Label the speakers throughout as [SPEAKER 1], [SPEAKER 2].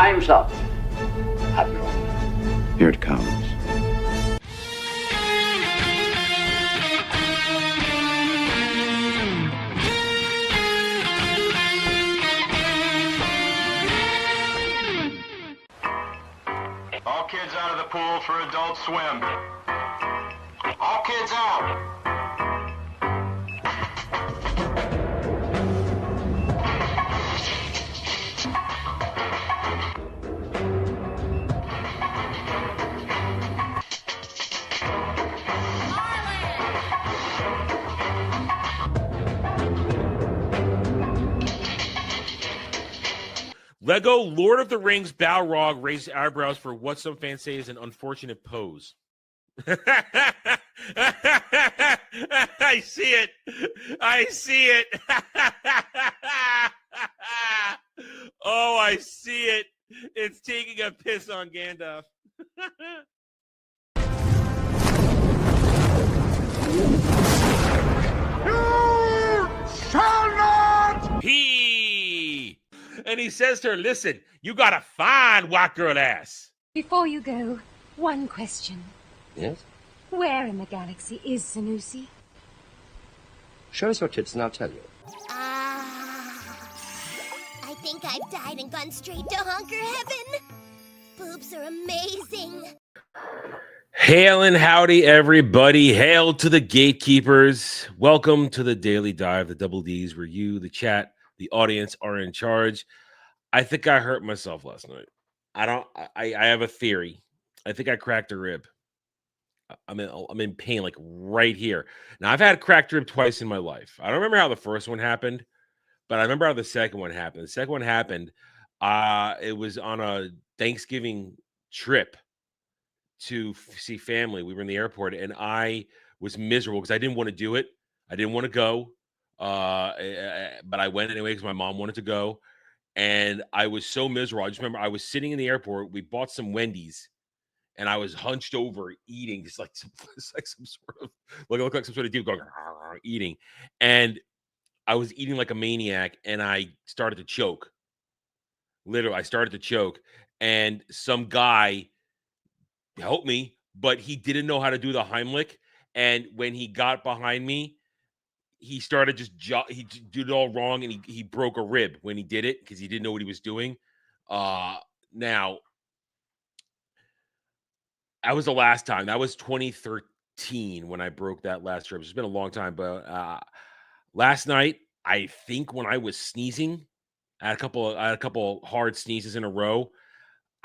[SPEAKER 1] Time's up, Admiral.
[SPEAKER 2] Here it comes.
[SPEAKER 3] All kids out of the pool for Adult Swim. All kids out.
[SPEAKER 4] Lego Lord of the Rings Balrog raised eyebrows for what some fans say is an unfortunate pose. I see it. I see it. Oh, I see it. It's taking a piss on Gandalf.
[SPEAKER 3] You shall not!
[SPEAKER 4] And he says to her, listen, you got a fine white girl ass.
[SPEAKER 5] Before you go, one question.
[SPEAKER 6] Yes?
[SPEAKER 5] Where in the galaxy is Sanusi?
[SPEAKER 6] Show us your tits and I'll tell you.
[SPEAKER 7] I think I've died and gone straight to honker heaven. Boobs are amazing.
[SPEAKER 4] Hail and howdy, everybody. Hail to the gatekeepers. Welcome to the Daily Dive, the Double Ds, where you, the chat, the audience are in charge. I think I hurt myself last night. I have a theory. I think I cracked a rib. I'm in pain, like right here. Now, I've had a cracked rib twice in my life. I don't remember how the first one happened, but I remember how the second one happened. The second one happened, it was on a Thanksgiving trip to see family. We were in the airport, and I was miserable because I didn't want to do it. I didn't want to go. But I went anyway because my mom wanted to go, and I was so miserable. I just remember I was sitting in the airport. We bought some Wendy's, and I was hunched over eating, just like some sort of looked like some sort of dude going eating, and I was eating like a maniac, and I started to choke. Literally, I started to choke, and some guy helped me, but he didn't know how to do the Heimlich, and when he got behind me, he started he did it all wrong, and he broke a rib when he did it because he didn't know what he was doing. Now, that was the last time. That was 2013 when I broke that last rib. It's been a long time, but last night, I think when I was sneezing, I had a couple hard sneezes in a row.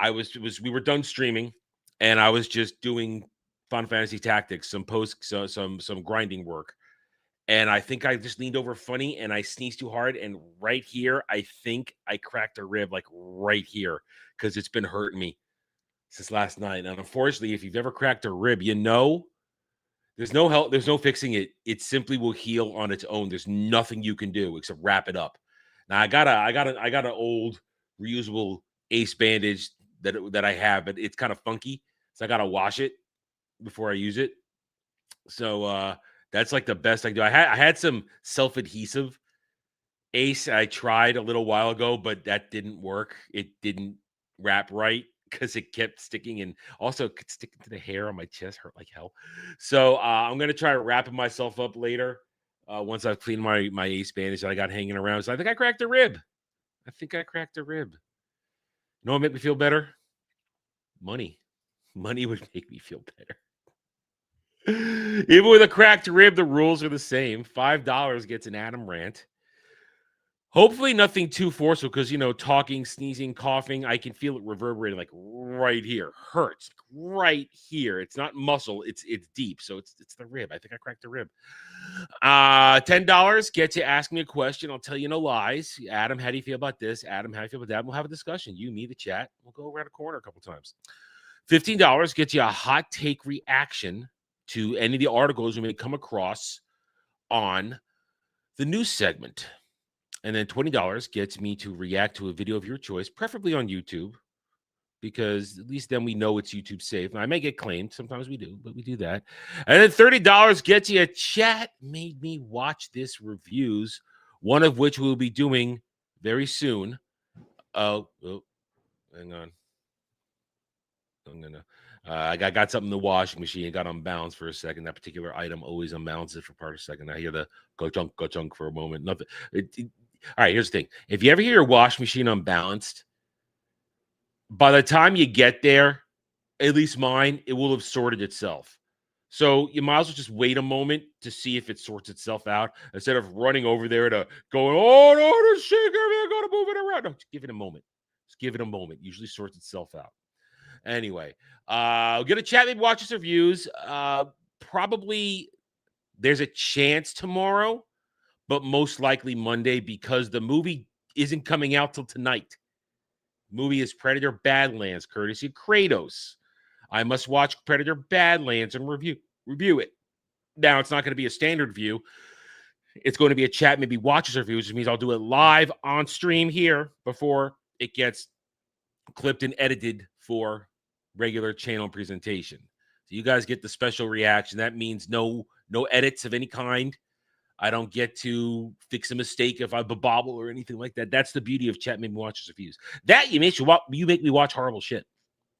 [SPEAKER 4] We were done streaming, and I was just doing Final Fantasy Tactics, some grinding work. And I think I just leaned over funny and I sneezed too hard. And right here, I think I cracked a rib, like right here, because it's been hurting me since last night. And unfortunately, if you've ever cracked a rib, you know, there's no help. There's no fixing it. It simply will heal on its own. There's nothing you can do except wrap it up. Now I got an old reusable Ace bandage that I have, but it's kind of funky. So I got to wash it before I use it. So, that's like the best I can do. I had some self-adhesive Ace I tried a little while ago, but that didn't work. It didn't wrap right because it kept sticking, and also could stick to the hair on my chest. Hurt like hell. So I'm going to try wrapping myself up later once I've cleaned my Ace bandage that I got hanging around. So I think I cracked a rib. You know what make me feel better? Money. Money would make me feel better. Even with a cracked rib, the rules are the same. $5 gets an Adam rant. Hopefully nothing too forceful because, you know, talking, sneezing, coughing, I can feel it reverberating like right here. Hurts right here. It's not muscle. It's deep. So it's the rib. I think I cracked the rib. $10 gets you ask me a question. I'll tell you no lies. Adam, how do you feel about this? Adam, how do you feel about that? We'll have a discussion. You, me, the chat. We'll go around a corner a couple times. $15 gets you a hot take reaction to any of the articles you may come across on the news segment. And then $20 gets me to react to a video of your choice, preferably on YouTube, because at least then we know it's YouTube safe. Now, I may get claimed. Sometimes we do, but we do that. And then $30 gets you a chat made me watch this reviews, one of which we'll be doing very soon. Hang on. I'm gonna. I got something in the washing machine. It got unbalanced for a second. That particular item always unbalances for part of a second. I hear the go chunk for a moment. Nothing. All right. Here's the thing. If you ever hear your washing machine unbalanced, by the time you get there, at least mine, it will have sorted itself. So you might as well just wait a moment to see if it sorts itself out instead of running over there to going, oh no, this shit, I gotta move it around. No, just give it a moment. Just give it a moment. Usually sorts itself out. Anyway, we're gonna chat, maybe watch us reviews. Probably there's a chance tomorrow, but most likely Monday because the movie isn't coming out till tonight. Movie is Predator Badlands, courtesy of Kratos. I must watch Predator Badlands and review it. Now, it's not going to be a standard view. It's going to be a chat, maybe watches reviews, which means I'll do it live on stream here before it gets clipped and edited for regular channel presentation. So you guys get the special reaction. That means no edits of any kind. I don't get to fix a mistake if I bobble or anything like that. That's the beauty of chat, maybe watches reviews. That you make me watch horrible shit.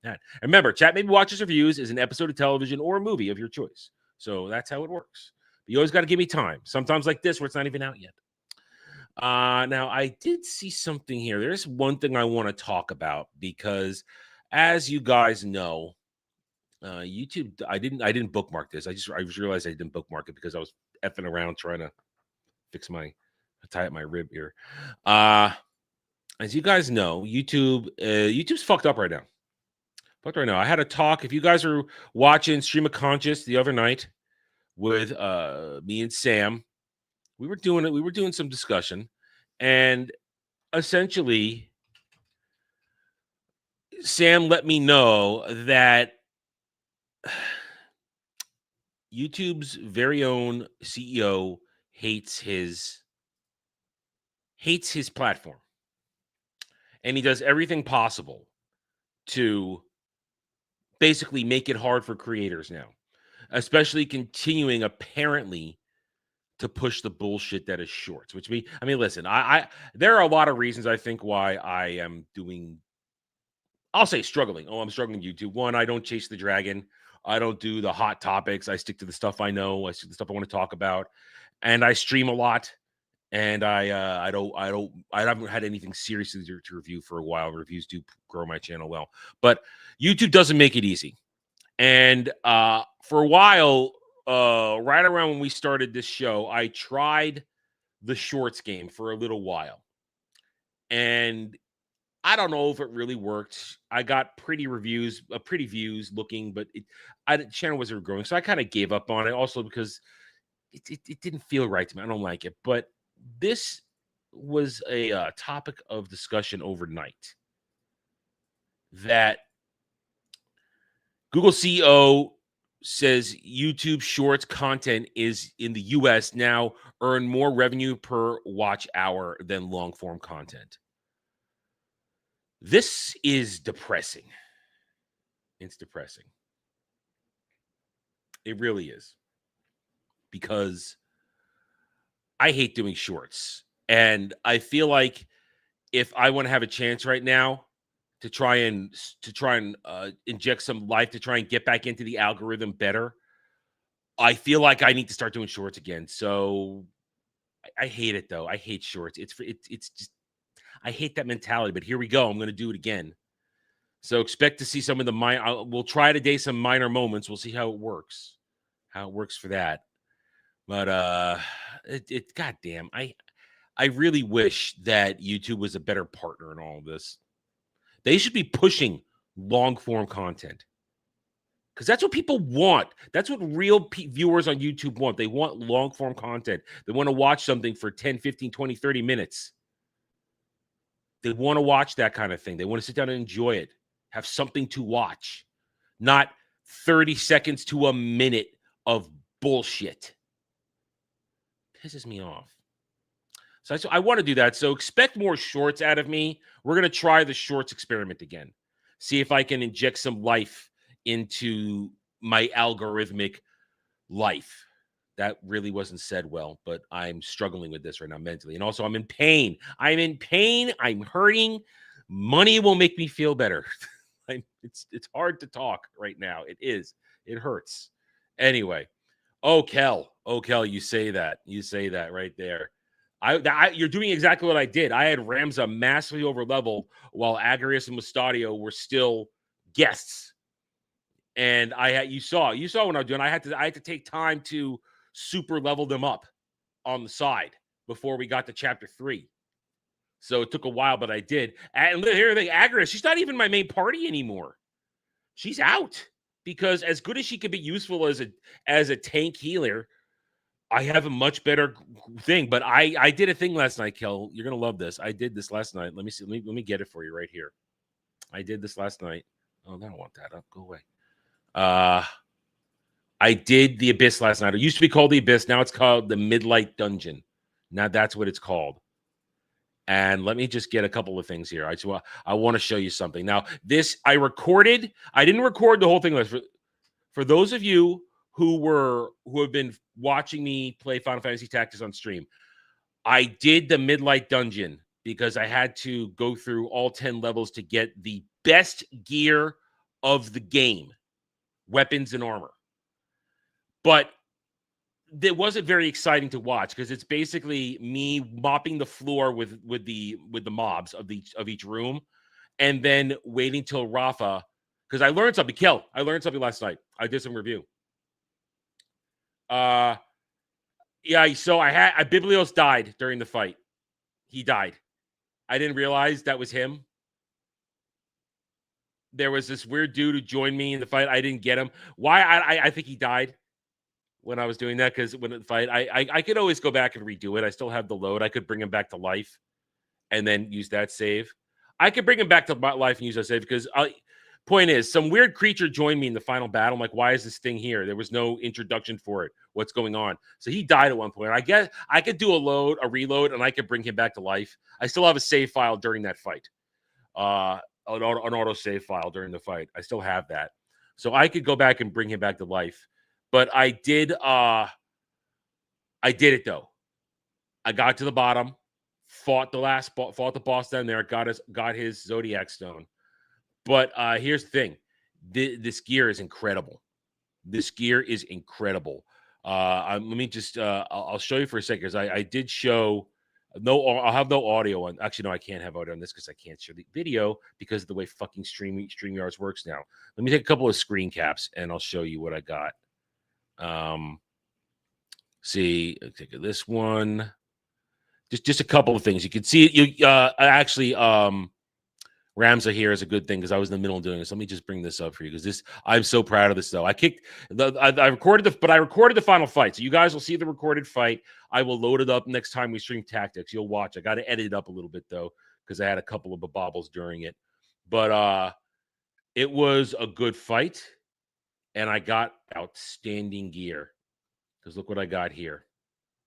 [SPEAKER 4] That. Remember, Chat Maybe Watches Reviews is an episode of television or a movie of your choice. So that's how it works. But you always got to give me time. Sometimes like this where it's not even out yet. Now, I did see something here. There's one thing I want to talk about because, as you guys know, YouTube, I didn't bookmark this. I just realized I didn't bookmark it because I was effing around trying to tie up my rib here. As you guys know, YouTube's fucked up right now. I had a talk. If you guys were watching Stream of Conscious the other night with me and Sam, we were doing some discussion, and essentially Sam let me know that YouTube's very own CEO hates his platform, and he does everything possible to basically make it hard for creators now, especially continuing apparently to push the bullshit that is shorts, which I mean, listen, I there are a lot of reasons I think why I am struggling. I'm struggling with YouTube. One, I don't chase the dragon. I don't do the hot topics. I stick to the stuff I know. I stick to the stuff I want to talk about, and I stream a lot. And I haven't had anything seriously to review for a while. Reviews do grow my channel well, but YouTube doesn't make it easy. And for a while, right around when we started this show, I tried the shorts game for a little while, and I don't know if it really worked. I got pretty views looking, but the channel wasn't growing, so I kind of gave up on it. Also because it didn't feel right to me. I don't like it, but this was a topic of discussion overnight that Google CEO says YouTube Shorts content is in the US now earn more revenue per watch hour than long form content. This is depressing. It's depressing. It really is. Because I hate doing shorts. And I feel like if I want to have a chance right now to try and inject some life to try and get back into the algorithm better, I feel like I need to start doing shorts again. So I hate it though. I hate shorts. It's just I hate that mentality, but here we go. I'm going to do it again. So expect to see some of the we'll try today some minor moments. We'll see how it works for that. But goddamn, I really wish that YouTube was a better partner in all of this. They should be pushing long form content because that's what people want. That's what real viewers on YouTube want. They want long form content. They want to watch something for 10, 15, 20, 30 minutes. They want to watch that kind of thing. They want to sit down and enjoy it, have something to watch, not 30 seconds to a minute of bullshit. Pisses me off. So I want to do that. So expect more shorts out of me. We're going to try the shorts experiment again. See if I can inject some life into my algorithmic life. That really wasn't said well, but I'm struggling with this right now mentally. And also I'm in pain. I'm hurting. Money will make me feel better. It's hard to talk right now. It is. It hurts. Anyway. Oh, Kel, you say that. You say that right there. You're doing exactly what I did. I had Ramza massively over level while Agarius and Mustadio were still guests. And you saw what I was doing. I had to take time to super level them up on the side before we got to chapter 3. So it took a while, but I did. And here the Agarius, she's not even my main party anymore. She's out because as good as she could be useful as a tank healer, I have a much better thing. But I did a thing last night, Kel. You're gonna love this. I did this last night. Let me see. Let me get it for you right here. I did this last night. Oh, I don't want that up. Go away. I did the Abyss last night. It used to be called the Abyss. Now it's called the Midlight Dungeon. Now that's what it's called. And let me just get a couple of things here. I want to show you something. Now, this I recorded. I didn't record the whole thing. For those of you who have been watching me play Final Fantasy Tactics on stream, I did the Midlight Dungeon because I had to go through all 10 levels to get the best gear of the game, weapons and armor. But it wasn't very exciting to watch because it's basically me mopping the floor with the mobs of each room, and then waiting till Rafa, because I learned something. Kel, I learned something last night. I did some review. Yeah, so Biblios died during the fight. He died. I didn't realize that was him. There was this weird dude who joined me in the fight. I didn't get him. Why? I think he died when I was doing that, because when the fight, I could always go back and redo it. I still have the load. I could bring him back to life and then use that save. I could bring him back to life and use that save because point is, some weird creature joined me in the final battle. I'm like, why is this thing here? There was no introduction for it. What's going on? So he died at one point. I guess I could do a reload, and I could bring him back to life. I still have a save file during that fight. An auto save file during the fight. I still have that. So I could go back and bring him back to life. But I did it though. I got to the bottom, fought the boss down there, got his Zodiac Stone. But here's the thing. This gear is incredible. This gear is incredible. Let me just I'll show you for a second, because I did show I'll have no audio on. Actually, no, I can't have audio on this because I can't show the video because of the way fucking StreamYards works now. Let me take a couple of screen caps and I'll show you what I got. See, I'll take this one. Just a couple of things. You can see you actually Ramza here is a good thing because I was in the middle of doing this. Let me just bring this up for you because I'm so proud of this though. I recorded the final fight. So you guys will see the recorded fight. I will load it up next time we stream Tactics. You'll watch. I got to edit it up a little bit though because I had a couple of bobbles during it. But it was a good fight, and I got outstanding gear. Because look what I got here.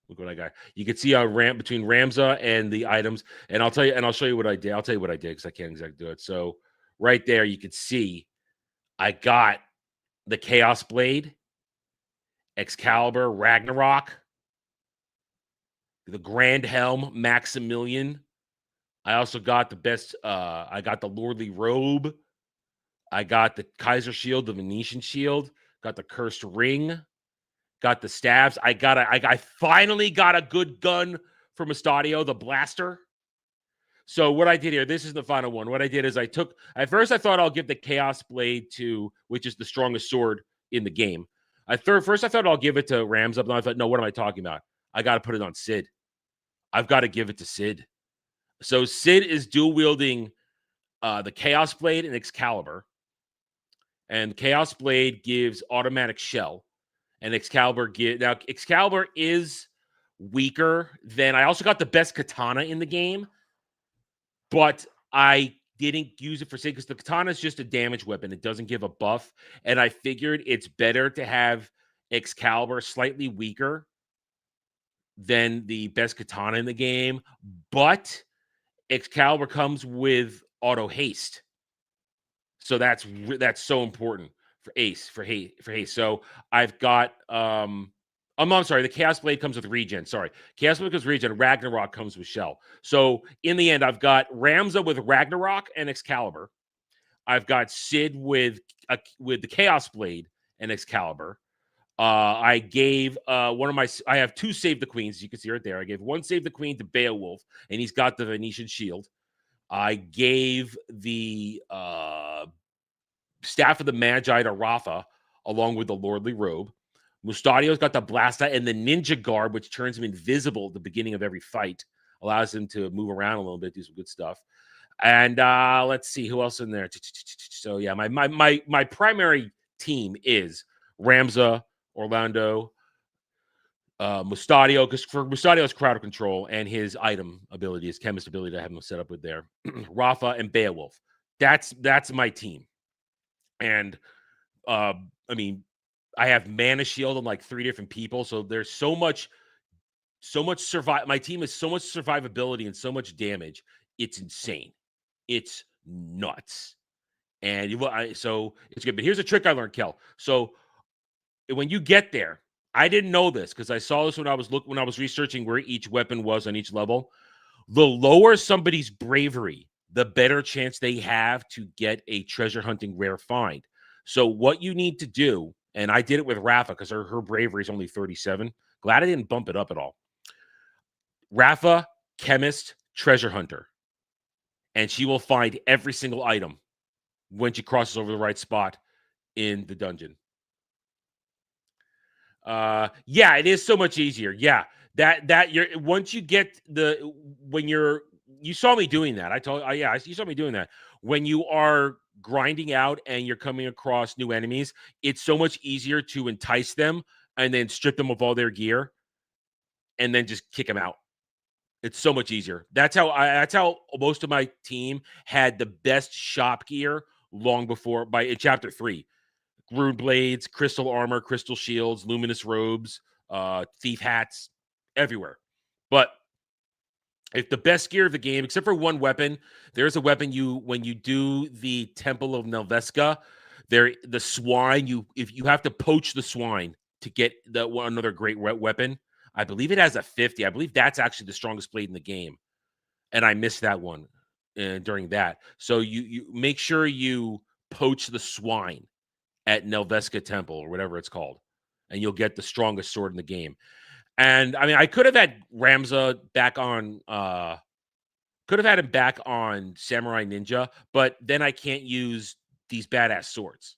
[SPEAKER 4] Look what I got. You can see a ramp between Ramza and the items. And I'll tell you, and I'll show you what I did. I'll tell you what I did because I can't exactly do it. So right there, you can see I got the Chaos Blade, Excalibur, Ragnarok, the Grand Helm, Maximilian. I also got the best, I got the Lordly Robe. I got the Kaiser Shield, the Venetian Shield, got the Cursed Ring. Got the stabs. I finally got a good gun for Mustadio, the blaster. So what I did here, this is the final one. What I did is at first I thought I'll give the Chaos Blade to, which is the strongest sword in the game. First I thought I'll give it to Ramza, but I thought, no, what am I talking about? I got to put it on Sid. I've got to give it to Sid. So Sid is dual wielding the Chaos Blade and Excalibur. And Chaos Blade gives automatic shell. And Excalibur is weaker than. I also got the best katana in the game, but I didn't use it for Sid because the katana is just a damage weapon. It doesn't give a buff, and I figured it's better to have Excalibur slightly weaker than the best katana in the game. But Excalibur comes with auto haste, so that's so important. For haste. So I've got I'm sorry. The Chaos Blade comes with regen. Sorry. Chaos Blade comes with regen. Ragnarok comes with shell. So in the end, I've got Ramza with Ragnarok and Excalibur. I've got Sid with the Chaos Blade and Excalibur. I gave one of my. I have 2 Save the Queens. As you can see right there. I gave 1 Save the Queen to Beowulf, and he's got the Venetian shield. I gave the Staff of the Magi to Rafa, along with the Lordly Robe. Mustadio's got the Blasta and the Ninja Garb, which turns him invisible at the beginning of every fight, allows him to move around a little bit, do some good stuff. And let's see who else in there. So yeah, my primary team is Ramza, Orlando, Mustadio, because for Mustadio's crowd control and his item ability, his chemist ability to have him set up with there, Rafa and Beowulf. That's my team. And I mean, I have Mana Shield on like 3 different people, so there's so much survive. My team has so much survivability and so much damage. It's insane. It's nuts. And so it's good. But here's a trick I learned, Kel. So when you get there, I didn't know this because I saw this when I was researching where each weapon was on each level. The lower somebody's bravery, the better chance they have to get a treasure hunting rare find. So what you need to do, and I did it with Rafa because her bravery is only 37. Glad I didn't bump it up at all. Rafa, chemist, treasure hunter. And she will find every single item when she crosses over the right spot in the dungeon. Yeah, it is so much easier. Yeah, that you're once you get you saw me doing that. You saw me doing that. When you are grinding out and you're coming across new enemies, it's so much easier to entice them and then strip them of all their gear and then just kick them out. It's so much easier. That's how most of my team had the best shop gear long before in chapter 3. Rune blades, crystal armor, crystal shields, luminous robes, thief hats, everywhere. But if the best gear of the game, except for one weapon, there's a weapon when you do the Temple of Nelveska, the swine, if you have to poach the swine to get another great weapon. I believe it has a 50. I believe that's actually the strongest blade in the game. And I missed that one during that. So you make sure you poach the swine at Nelveska Temple or whatever it's called, and you'll get the strongest sword in the game. And I mean, I could have had Ramza back on, could have had him back on Samurai Ninja, but then I can't use these badass swords,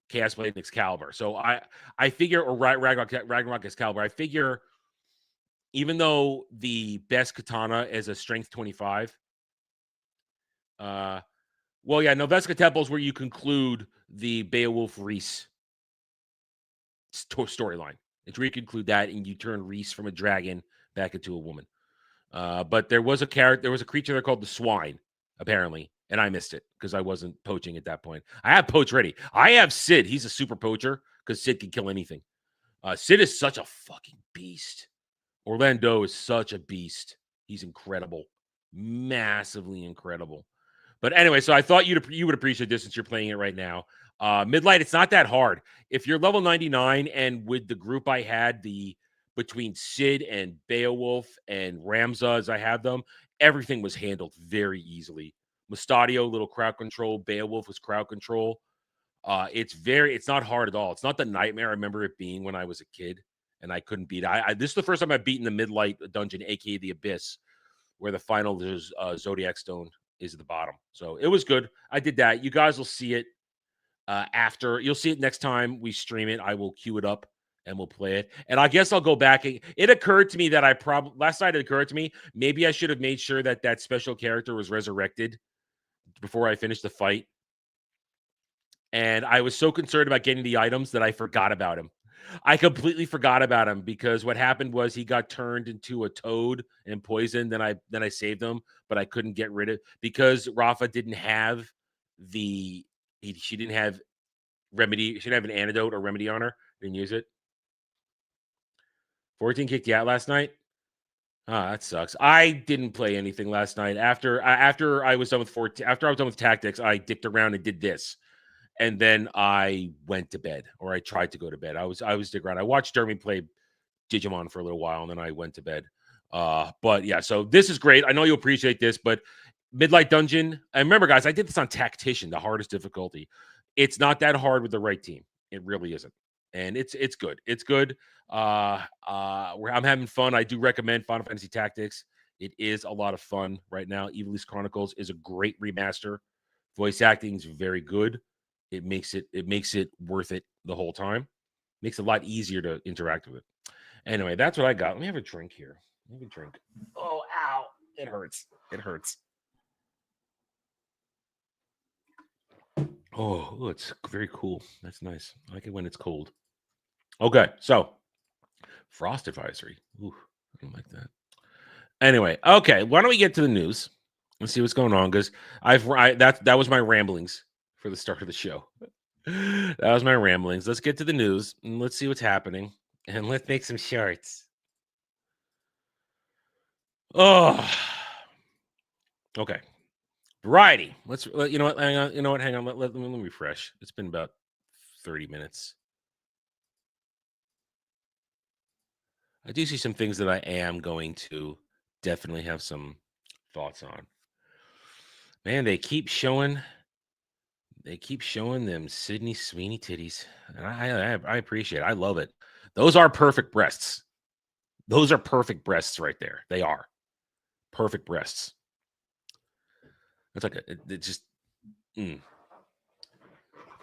[SPEAKER 4] Chaos Blade and Excalibur. So I figure, or Ragnarok Excalibur, I figure, even though the best katana is a strength 25, well, yeah, Nelveska Temple is where you conclude the Beowulf Reese storyline. It's where you conclude that, and you turn Reese from a dragon back into a woman. But there was a creature there called the Swine, apparently, and I missed it because I wasn't poaching at that point. I have poach ready. I have Sid. He's a super poacher because Sid can kill anything. Sid is such a fucking beast. Orlando is such a beast. He's incredible, massively incredible. But anyway, so I thought you would appreciate this since you're playing it right now. Midlight, it's not that hard. If you're level 99 and with the group I had, between Sid and Beowulf and Ramza as I had them, everything was handled very easily. Mustadio, little crowd control. Beowulf was crowd control. It's not hard at all. It's not the nightmare I remember it being when I was a kid and I couldn't beat it. This is the first time I've beaten the Midlight dungeon, aka the Abyss, where the final is Zodiac Stone is at the bottom. So it was good. I did that. You guys will see it after. You'll see it next time we stream it. I will queue it up and we'll play it. And I guess I'll go back. It occurred to me that last night it occurred to me, maybe I should have made sure that special character was resurrected before I finished the fight. And I was so concerned about getting the items that I forgot about him. I completely forgot about him because what happened was he got turned into a toad and poisoned. Then I saved him, but I couldn't get rid of because Rafa didn't have she didn't have remedy. She didn't have an antidote or remedy on her. Didn't use it. 14 kicked you out last night. That sucks. I didn't play anything last night. After I was done with 14, after I was done with tactics, I dicked around and did this. And then I went to bed, or I tried to go to bed. I was digging around. I watched Jeremy play Digimon for a little while, and then I went to bed. But yeah, so this is great. I know you'll appreciate this, but Midlight Dungeon. And remember, guys, I did this on Tactician, the hardest difficulty. It's not that hard with the right team. It really isn't, and it's good. It's good. I'm having fun. I do recommend Final Fantasy Tactics. It is a lot of fun right now. Evil's Chronicles is a great remaster. Voice acting is very good. It makes it worth it the whole time. Makes it a lot easier to interact with it. Anyway, that's what I got. Let me have a drink here. Let me drink. Oh, ow. It hurts. It hurts. Oh, it's very cool. That's nice. I like it when it's cold. Okay, so frost advisory. Ooh, I don't like that. Anyway, okay, why don't we get to the news? Let's see what's going on, because that was my ramblings for the start of the show. That was my ramblings. Let's get to the news and let's see what's happening, and let's make some shorts. Oh, okay. Variety. You know what? Hang on. You know what? Hang on. Let me refresh. It's been about 30 minutes. I do see some things that I am going to definitely have some thoughts on. Man, they keep showing them Sydney Sweeney titties. And I appreciate it. I love it. Those are perfect breasts. Those are perfect breasts right there. They are perfect breasts. It's like it just.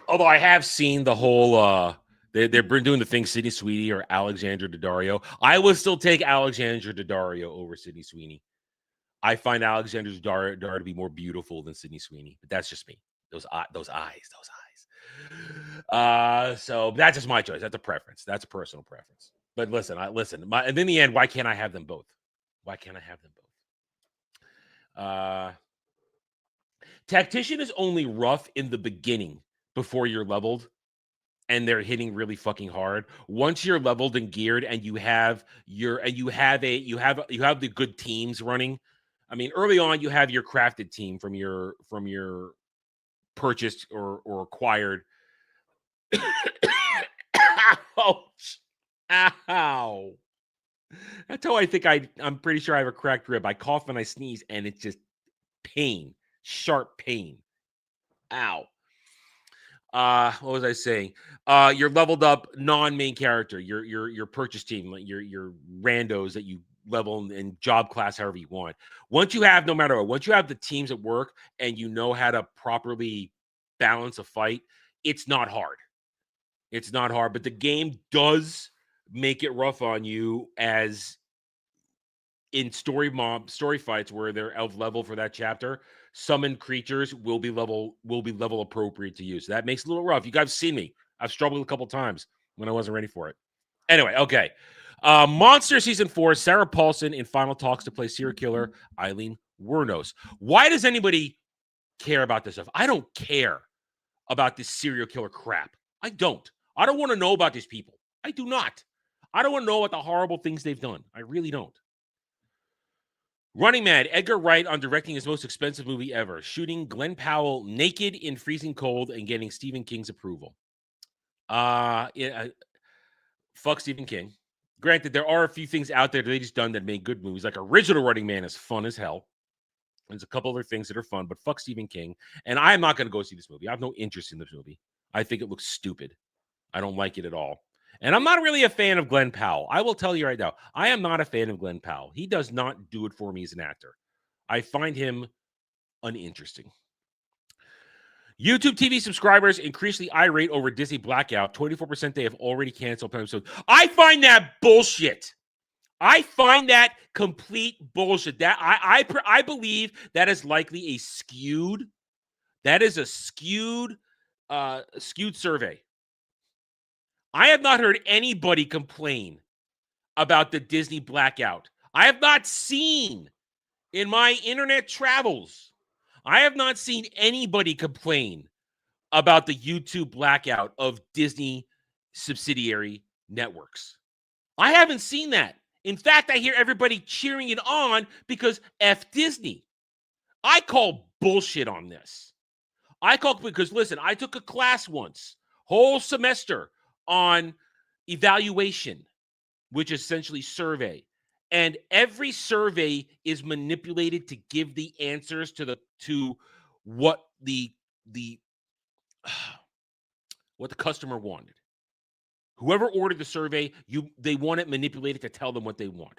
[SPEAKER 4] Although I have seen the whole. They're doing the thing, Sydney Sweeney or Alexandra Daddario. I would still take Alexandra Daddario over Sydney Sweeney. I find Alexandra Daddario to be more beautiful than Sydney Sweeney, but that's just me. Those eyes. So that's just my choice. That's a preference. That's a personal preference. But listen. And in the end, why can't I have them both? Why can't I have them both? Tactician is only rough in the beginning before you're leveled and they're hitting really fucking hard. Once you're leveled and geared and you have the good teams running. I mean, early on you have your crafted team from your purchased or acquired. Ouch. Ow. That's how I think I'm pretty sure I have a cracked rib. I cough and I sneeze and it's just pain. Sharp pain. Ow. What was I saying? You're leveled up non-main character. Your purchase team, like your randos that you level in job class however you want. Once you have the teams at work and you know how to properly balance a fight, it's not hard. It's not hard, but the game does make it rough on you, as in story fights where they're out of level for that chapter. Summoned creatures will be level appropriate to you. So that makes it a little rough. You guys have seen me. I've struggled a couple times when I wasn't ready for it. Anyway, okay. Monster Season 4, Sarah Paulson in final talks to play serial killer Eileen Wuornos. Why does anybody care about this stuff? I don't care about this serial killer crap. I don't want to know about these people. I do not. I don't want to know about the horrible things they've done. I really don't. Running Mad, Edgar Wright on directing his most expensive movie ever, shooting Glenn Powell naked in freezing cold and getting Stephen King's approval. Fuck Stephen King. Granted, there are a few things out there that they just done that made good movies. Like Original Running Man is fun as hell. There's a couple other things that are fun, but fuck Stephen King. And I'm not going to go see this movie. I have no interest in this movie. I think it looks stupid. I don't like it at all. And I'm not really a fan of Glenn Powell. I will tell you right now, I am not a fan of Glenn Powell. He does not do it for me as an actor. I find him uninteresting. YouTube TV subscribers increasingly irate over Disney blackout. 24% they have already canceled episodes. I find that bullshit. I find that complete bullshit. That I believe that is likely a skewed. That is a skewed survey. I have not heard anybody complain about the Disney blackout. I have not seen in my internet travels. I have not seen anybody complain about the YouTube blackout of Disney subsidiary networks. I haven't seen that. In fact, I hear everybody cheering it on because F Disney. I call bullshit on this. Because listen, I took a class once, whole semester on evaluation. which is essentially survey. And every survey is manipulated to give the answers to what the what the customer wanted. Whoever ordered the survey, they want it manipulated to tell them what they want.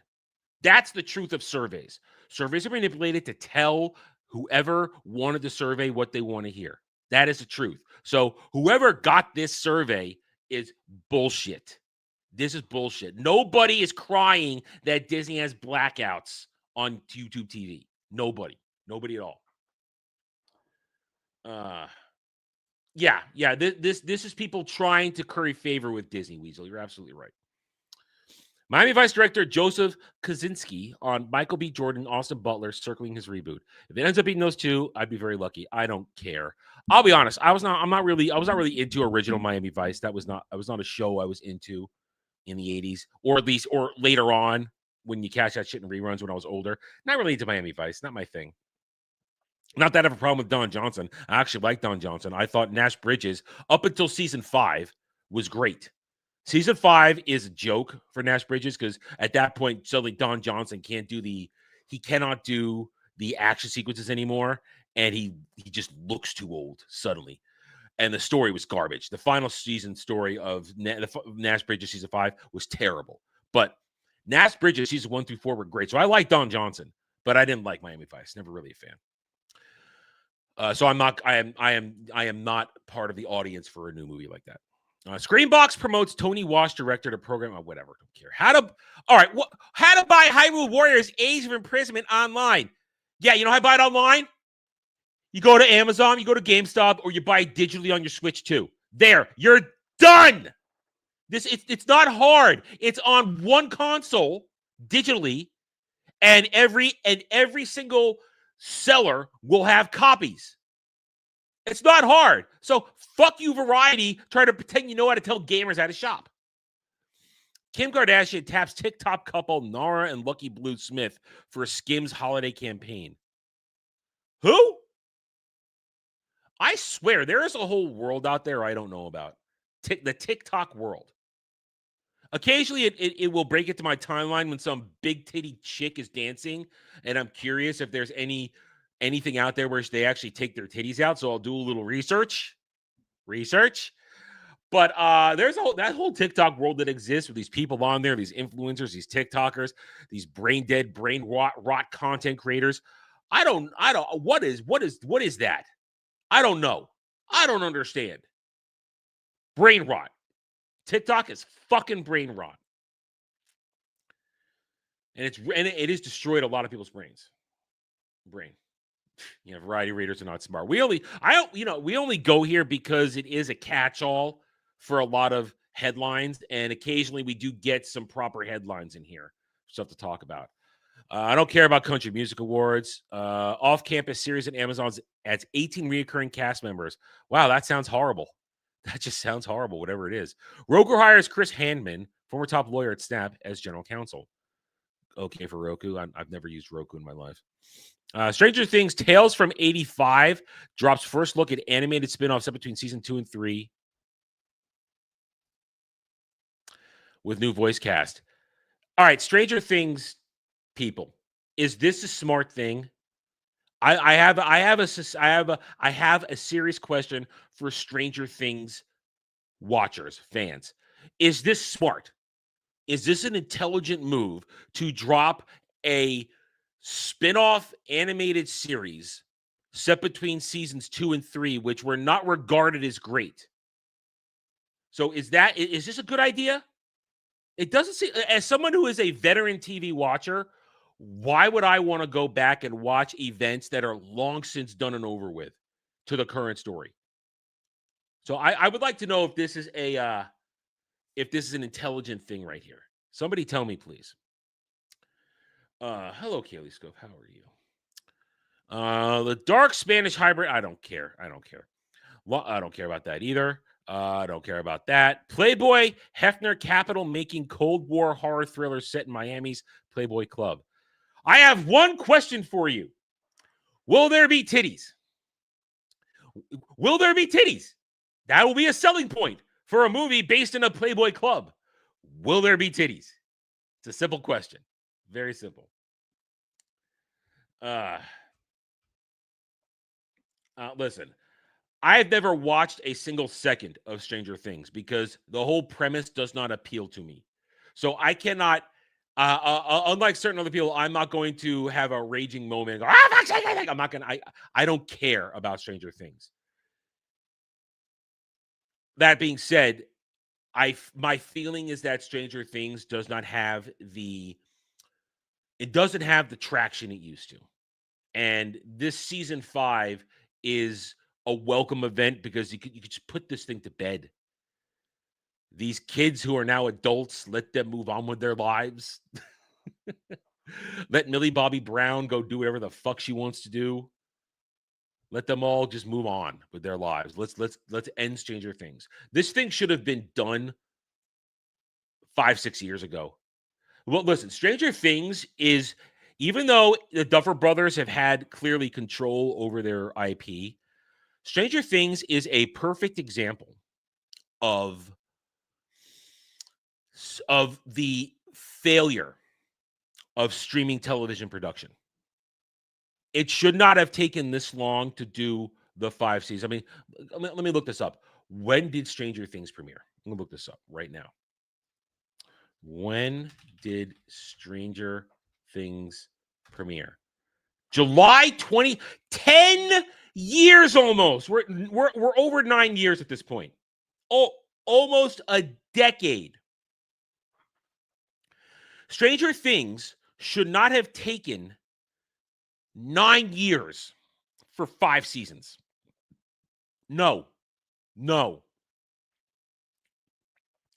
[SPEAKER 4] That's the truth of surveys. Surveys are manipulated to tell whoever wanted the survey what they want to hear. That is the truth. So whoever got this survey is bullshit. This is bullshit. Nobody is crying that Disney has blackouts on YouTube TV. Nobody. Nobody at all. Yeah. This is people trying to curry favor with Disney, Weasel. You're absolutely right. Miami Vice director Joseph Kosinski on Michael B. Jordan, Austin Butler circling his reboot. If it ends up being those two, I'd be very lucky. I don't care. I'll be honest. I was not really into original Miami Vice. That was not a show I was into in the 80s, or at least or later on when you catch that shit in reruns when I was older. Not really into Miami Vice. Not my thing. Not that I have a problem with Don Johnson. I actually like Don Johnson. I thought Nash Bridges, up until season 5, was great. Season 5 is a joke for Nash Bridges because at that point, suddenly Don Johnson cannot do the action sequences anymore, and he just looks too old suddenly. And the story was garbage. The final season story of Nash Bridges season 5 was terrible. But Nash Bridges season 1 through 4 were great. So I like Don Johnson, but I didn't like Miami Vice. Never really a fan. So I am not part of the audience for a new movie like that. Screenbox promotes Tony Walsh, director to program. Whatever, don't care. How to buy Hyrule Warriors Age of Imprisonment online? Yeah, you know how I buy it online? You go to Amazon, you go to GameStop, or you buy it digitally on your Switch too. There, you're done. It's not hard. It's on one console digitally, and every single seller will have copies. It's not hard. So fuck you, Variety, trying to pretend you know how to tell gamers how to shop. Kim Kardashian taps TikTok couple Nara and Lucky Blue Smith for a Skims holiday campaign. Who? I swear, there is a whole world out there I don't know about. The TikTok world. Occasionally, it will break into my timeline when some big titty chick is dancing, and I'm curious if there's anything out there where they actually take their titties out. So I'll do a little research. But there's that whole TikTok world that exists with these people on there, these influencers, these TikTokers, these brain dead, brain rot content creators. What is that? I don't know. I don't understand. Brain rot. TikTok is fucking brain rot. And it has destroyed a lot of people's brain. Variety readers are not smart. We only go here because it is a catch-all for a lot of headlines, and occasionally we do get some proper headlines in here, stuff to talk about. I don't care about Country Music Awards. Off-campus series at Amazon adds 18 reoccurring cast members. Wow, that sounds horrible. That just sounds horrible, whatever it is. Roku hires Chris Handman, former top lawyer at Snap, as general counsel. Okay for Roku. I've never used Roku in my life. Stranger Things Tales from 85 drops first look at animated spin-off set between season 2 and 3 with new voice cast. All right, Stranger Things people, is this a smart thing? I have a serious question for Stranger Things watchers, fans. Is this smart? Is this an intelligent move to drop a spin-off animated series set between seasons 2 and 3, which were not regarded as great? So is this a good idea? It doesn't seem, as someone who is a veteran TV watcher, why would I want to go back and watch events that are long since done and over with to the current story? So I would like to know if this is an intelligent thing right here. Somebody tell me, please. Hello, Kaylee Scope. How are you? The dark Spanish hybrid. I don't care. I don't care about that either. I don't care about that. Playboy Hefner Capital making Cold War horror thriller set in Miami's Playboy Club. I have one question for you. Will there be titties? Will there be titties? That will be a selling point for a movie based in a Playboy Club. Will there be titties? It's a simple question. Very simple. Listen, I've never watched a single second of Stranger Things because the whole premise does not appeal to me. So I cannot, unlike certain other people, I'm not going to have a raging moment and go, I'm not going to, I don't care about Stranger Things. That being said, my feeling is that Stranger Things does not have it doesn't have the traction it used to. And this season 5 is a welcome event because you could just put this thing to bed. These kids who are now adults, let them move on with their lives. Let Millie Bobby Brown go do whatever the fuck she wants to do. Let them all just move on with their lives. Let's end Stranger Things. This thing should have been done 5-6 years ago. Well, listen, Stranger Things is, even though the Duffer Brothers have had clearly control over their IP, Stranger Things is a perfect example of the failure of streaming television production. It should not have taken this long to do the 5 seasons. I mean, let me look this up. When did Stranger Things premiere? I'm going to look this up right now. When did Stranger Things premiere? July 10 years almost. We're over 9 years at this point. Oh, almost a decade. Stranger Things should not have taken 9 years for 5 seasons. No.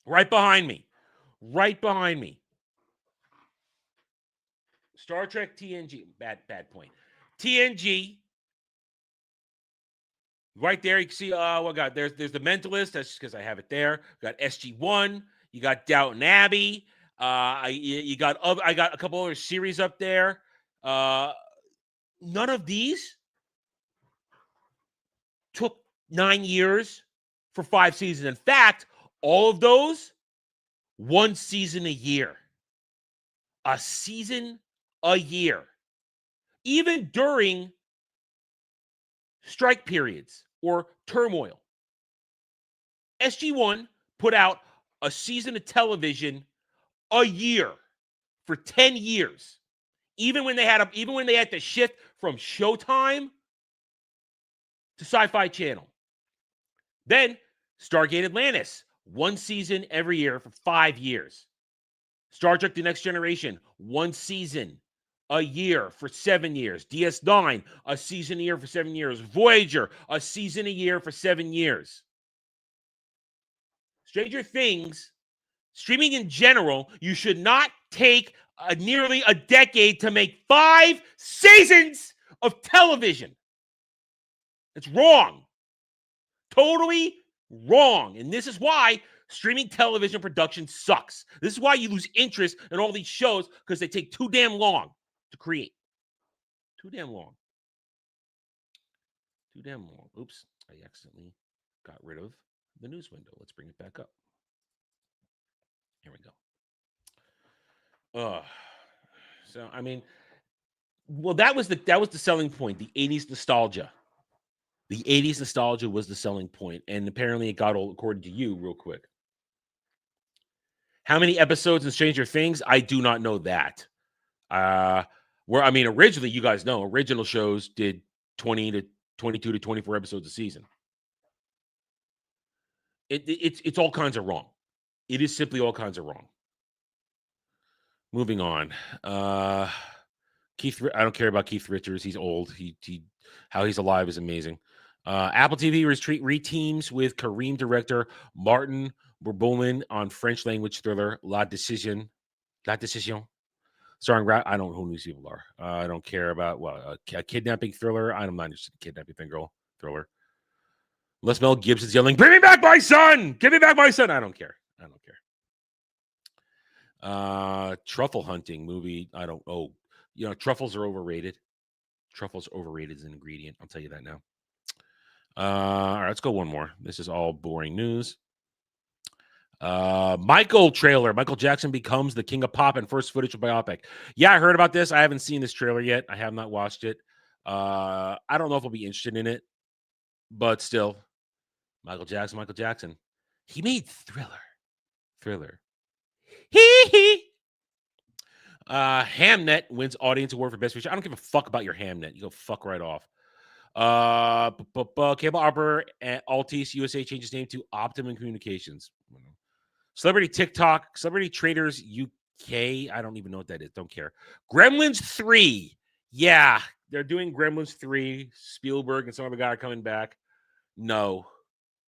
[SPEAKER 4] Right behind me. Star Trek TNG. Bad point. TNG. Right there, you can see, God, there's The Mentalist. That's just because I have it there. Got SG-1. You got Downton Abbey. I got a couple other series up there. None of these took 9 years for 5 seasons. In fact, all of those, 1 season a year. A season a year. Even during strike periods or turmoil. SG-1 put out a season of television a year for 10 years. Even when they had to shift from Showtime to Sci-Fi Channel. Then Stargate Atlantis, 1 season every year for 5 years. Star Trek The Next Generation, 1 season a year for 7 years. DS9, a season a year for 7 years. Voyager, a season a year for 7 years. Stranger Things, streaming in general, you should not take nearly a decade to make 5 seasons of television. It's wrong. Totally wrong. And this is why streaming television production sucks. This is why you lose interest in all these shows, because they take too damn long to create. Too damn long. Oops, I accidentally got rid of the news window. Let's bring it back up. Here we go. So I mean, well, that was the selling point. The 80s nostalgia. The 80s nostalgia was the selling point, and apparently it got old, according to you, real quick. How many episodes in Stranger Things? I do not know that. Originally, you guys know, original shows did 20 to 22 to 24 episodes a season. It's all kinds of wrong. It is simply all kinds of wrong. Moving on. Keith, I don't care about Keith Richards. He's old. He how he's alive is amazing. Apple TV reteams with Kareem director Martin Bourboulin on French language thriller La Decision. Starring I don't know who these people are. I don't care about a kidnapping thriller. I'm not interested in kidnapping thriller. Unless Mel Gibson's yelling, "Bring me back my son! Give me back my son!" I don't care. Truffle hunting movie. Truffles are overrated. Truffles overrated as an ingredient. I'll tell you that now. All right, let's go one more. This is all boring news. Michael trailer. Michael Jackson becomes the king of pop and first footage of biopic. Yeah, I heard about this. I haven't seen this trailer yet. I have not watched it. I don't know if I'll be interested in it, but still, Michael Jackson. He made Thriller. Hee hee. Hamnet wins audience award for best feature. I don't give a fuck about your Hamnet. You go fuck right off. Cable operator at Altice USA changes name to Optimum Communications. Celebrity TikTok, Celebrity Traders UK. I don't even know what that is. Don't care. Gremlins 3. Yeah, they're doing Gremlins 3. Spielberg and some other guy are coming back. No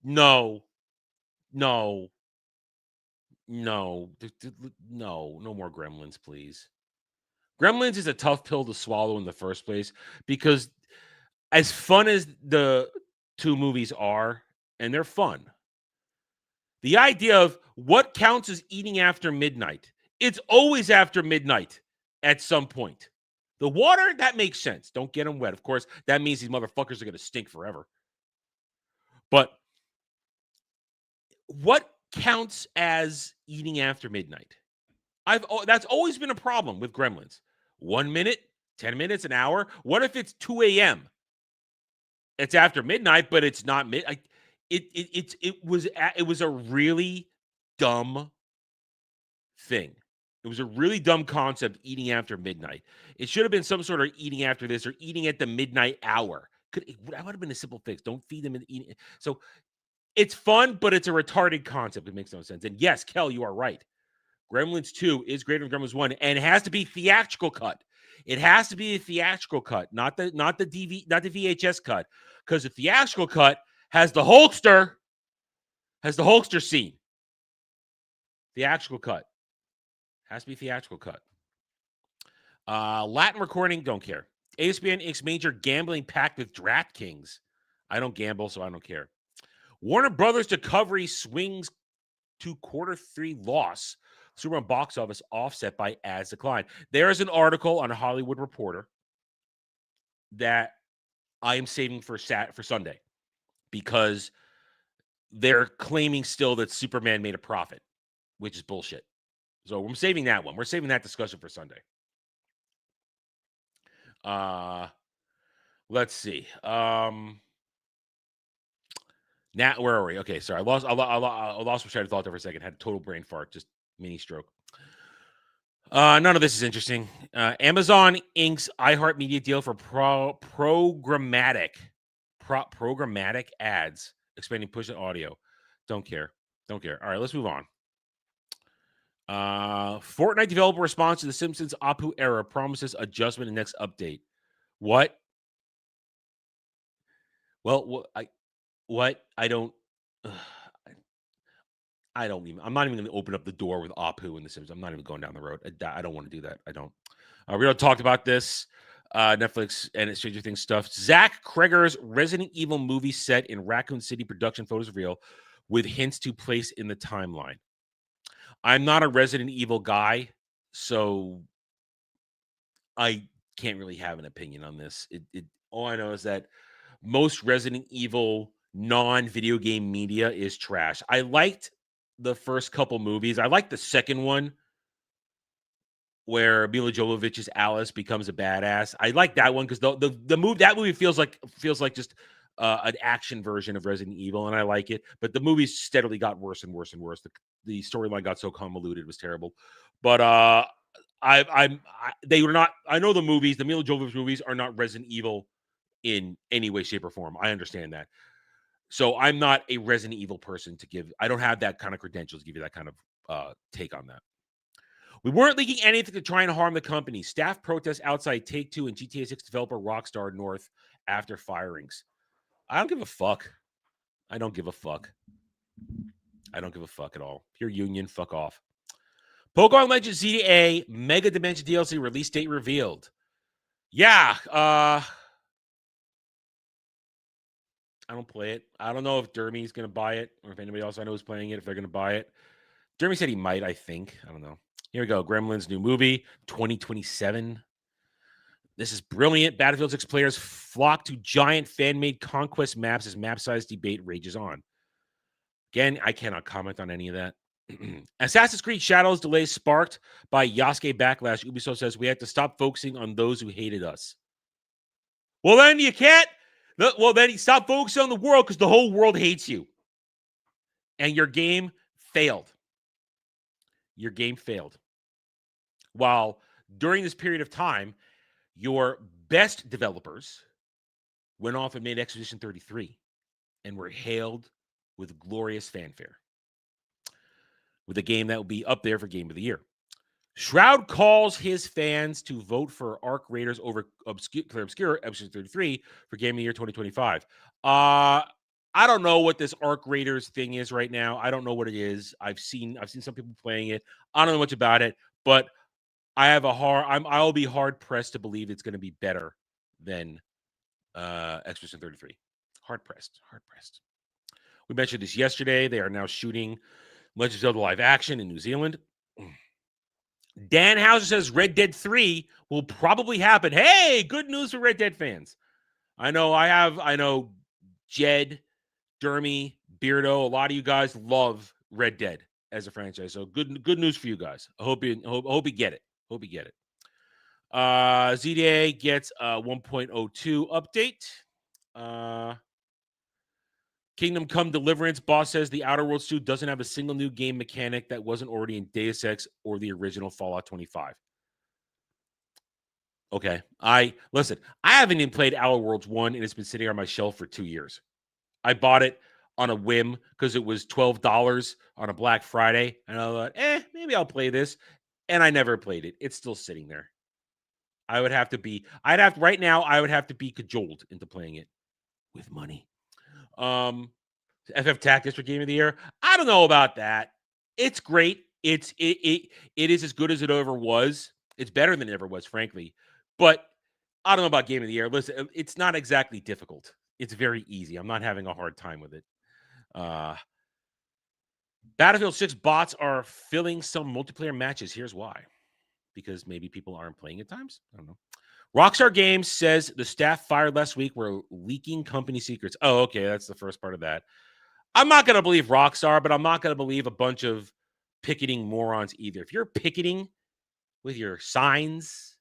[SPEAKER 4] more Gremlins, please. Gremlins is a tough pill to swallow in the first place because as fun as the two movies are, and they're fun, the idea of what counts as eating after midnight, it's always after midnight at some point. The water, that makes sense. Don't get them wet. Of course, that means these motherfuckers are going to stink forever. But what counts as eating after midnight? That's always been a problem with Gremlins. 1 minute, 10 minutes, an hour. What if it's 2 a.m.? It's after midnight, but it's not midnight. It was a really dumb thing. It was a really dumb concept, eating after midnight. It should have been some sort of eating after this or eating at the midnight hour. That would have been a simple fix. Don't feed them in eating. So it's fun, but it's a retarded concept. It makes no sense. And yes, Kel, you are right. Gremlins 2 is greater than Gremlins 1, and it has to be theatrical cut. It has to be a theatrical cut, not the VHS cut, because the theatrical cut has the Hulkster scene. Theatrical cut has to be theatrical cut. Latin recording, don't care. ESPN Inc. major gambling pact with DraftKings. I don't gamble, so I don't care. Warner Brothers Discovery swings to Q3 loss. Super Bowl box office offset by ads decline. There is an article on Hollywood Reporter that I am saving for Sunday because they're claiming still that Superman made a profit, which is bullshit. So I'm saving that one. We're saving that discussion for Sunday. Let's see. Now, where are we? Okay, sorry. I lost my train of thought there for a second. Had a total brain fart, just mini stroke. None of this is interesting. Amazon inks iHeartMedia deal for programmatic ads, expanding push and audio. Don't care. All right, let's move on. Fortnite developer response to The Simpsons Apu error promises adjustment in next update. What? Well, I don't. I'm not even going to open up the door with Apu in The Simpsons. I'm not even going down the road. I don't want to do that. I don't. We already talked about this. Netflix and Stranger Things stuff. Zach Kreger's Resident Evil movie set in Raccoon City production photos reveal with hints to place in the timeline. I'm not a Resident Evil guy, so I can't really have an opinion on this. All I know is that most Resident Evil non-video game media is trash. I liked the first couple movies. I liked the second one where Mila Jovovich's Alice becomes a badass. I like that one because the movie feels like just an action version of Resident Evil, and I like it. But the movies steadily got worse and worse and worse. The storyline got so convoluted, it was terrible. But they were not. I know the movies, the Mila Jovovich movies, are not Resident Evil in any way, shape, or form. I understand that. So I'm not a Resident Evil person to give. I don't have that kind of credentials to give you that kind of take on that. We weren't leaking anything to try and harm the company. Staff protests outside Take-Two and GTA 6 developer Rockstar North after firings. I don't give a fuck. I don't give a fuck at all. If you're union, fuck off. Pokemon Legends ZA Mega Dimension DLC release date revealed. Yeah, I don't play it. I don't know if Dermy's going to buy it or if anybody else I know is playing it, if they're going to buy it. Dermy said he might, I think. I don't know. Here we go. Gremlins new movie, 2027. This is brilliant. Battlefield 6 players flock to giant fan-made conquest maps as map size debate rages on. Again, I cannot comment on any of that. Assassin's Creed Shadows delays sparked by Yasuke backlash. Ubisoft says we have to stop focusing on those who hated us. Well, then you can't. Well, then you stop focusing on the world because the whole world hates you. And your game failed. Your game failed. While during this period of time, your best developers went off and made Expedition 33 and were hailed with glorious fanfare with a game that will be up there for Game of the Year. Shroud calls his fans to vote for Arc Raiders over Obscure Episode 33 for Game of the Year 2025. I don't know what this Arc Raiders thing is right now. I don't know what it is. I've seen some people playing it. I don't know much about it, but I'll be hard pressed to believe it's going to be better than Expedition 33. Hard pressed. We mentioned this yesterday. They are now shooting Legend of Zelda live action in New Zealand. Dan Hauser says Red Dead 3 will probably happen. Hey, good news for Red Dead fans. I know Jed, Dermy, Beardo, a lot of you guys love Red Dead as a franchise. So good news for you guys. I hope you get it. ZDA gets a 1.02 update. Kingdom Come Deliverance. Boss says the Outer Worlds 2 doesn't have a single new game mechanic that wasn't already in Deus Ex or the original Fallout 25. Okay. I haven't even played Outer Worlds 1, and it's been sitting on my shelf for 2 years. I bought it on a whim because it was $12 on a Black Friday, and I thought, maybe I'll play this. And I never played it. It's still sitting there. I would have to be cajoled into playing it with money. FF Tactics for Game of the Year. I don't know about that. It's great. It is as good as it ever was. It's better than it ever was, frankly. But I don't know about Game of the Year. Listen, it's not exactly difficult. It's very easy. I'm not having a hard time with it. Battlefield 6 bots are filling some multiplayer matches. Here's why. Because maybe people aren't playing at times. I don't know. Rockstar Games says the staff fired last week were leaking company secrets. Oh, okay. That's the first part of that. I'm not going to believe Rockstar, but I'm not going to believe a bunch of picketing morons either. If you're picketing with your signs,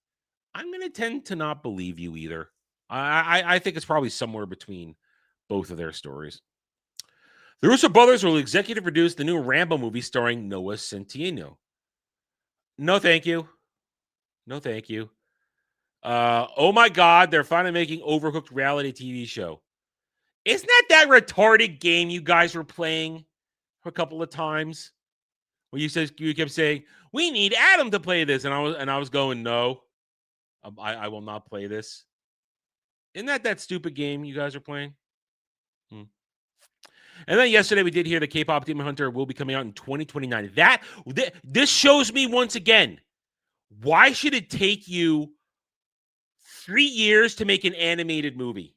[SPEAKER 4] I'm going to tend to not believe you either. I think it's probably somewhere between both of their stories. The Russo brothers will executive produce the new Rambo movie starring Noah Centineo. No, thank you. Oh my God, they're finally making Overcooked reality TV show. Isn't that retarded game you guys were playing a couple of times? Where you kept saying, we need Adam to play this. And I was going, no, I will not play this. Isn't that stupid game you guys are playing? And then yesterday we did hear the K-pop Demon Hunter will be coming out in 2029. This shows me once again, why should it take you 3 years to make an animated movie